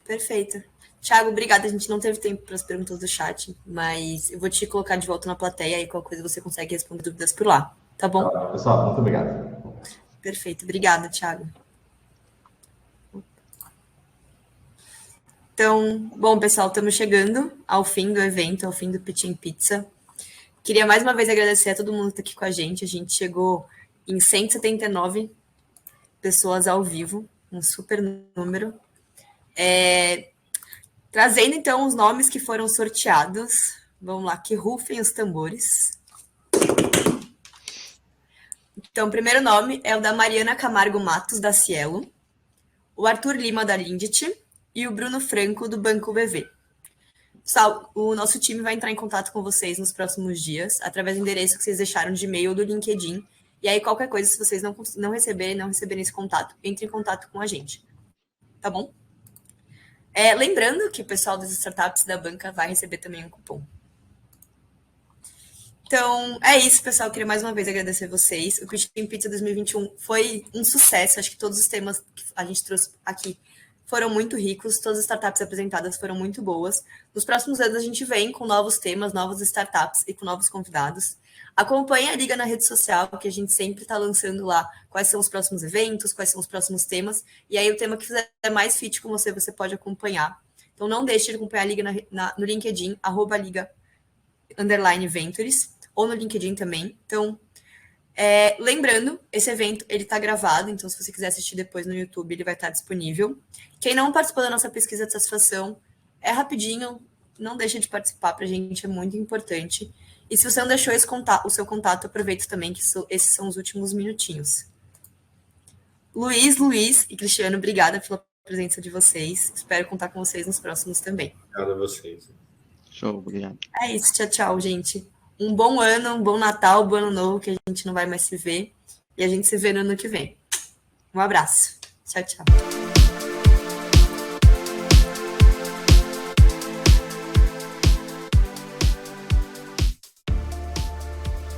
Perfeito. Thiago, obrigada. A gente não teve tempo para as perguntas do chat, mas eu vou te colocar de volta na plateia e qualquer coisa você consegue responder dúvidas por lá, tá bom? Tá, pessoal, muito obrigado. Perfeito. Obrigada, Thiago. Então, bom, pessoal, estamos chegando ao fim do evento, ao fim do Pitch Pizza. Queria mais uma vez agradecer a todo mundo que está aqui com a gente. A gente chegou em 179 pessoas ao vivo, um super número. Trazendo, então, os nomes que foram sorteados. Vamos lá, que rufem os tambores. Então, o primeiro nome é o da Mariana Camargo Matos, da Cielo, o Arthur Lima, da Lindit, e o Bruno Franco, do Banco BV. Pessoal, o nosso time vai entrar em contato com vocês nos próximos dias, através do endereço que vocês deixaram de e-mail ou do LinkedIn. E aí, qualquer coisa, se vocês não receberem esse contato, entre em contato com a gente. Tá bom? Lembrando que o pessoal das startups da banca vai receber também um cupom. Então, é isso, pessoal. Eu queria mais uma vez agradecer vocês. O Pitch Pizza 2021 foi um sucesso. Acho que todos os temas que a gente trouxe aqui foram muito ricos. Todas as startups apresentadas foram muito boas. Nos próximos anos, a gente vem com novos temas, novas startups e com novos convidados. Acompanhe a Liga na rede social, que a gente sempre está lançando lá quais são os próximos eventos, quais são os próximos temas. E aí, o tema que fizer mais fit com você, você pode acompanhar. Então, não deixe de acompanhar a Liga no LinkedIn, @Liga_Ventures, ou no LinkedIn também. Então, lembrando, esse evento ele está gravado, então se você quiser assistir depois no YouTube, ele vai estar disponível. Quem não participou da nossa pesquisa de satisfação, é rapidinho, não deixa de participar, para a gente é muito importante. E se você não deixou o seu contato, aproveita também, que esses são os últimos minutinhos. Luiz e Cristiano, obrigada pela presença de vocês. Espero contar com vocês nos próximos também. Obrigado a vocês. Show, obrigado. É isso, tchau, gente. Um bom ano, um bom Natal, um bom ano novo, que a gente não vai mais se ver. E a gente se vê no ano que vem. Um abraço. Tchau.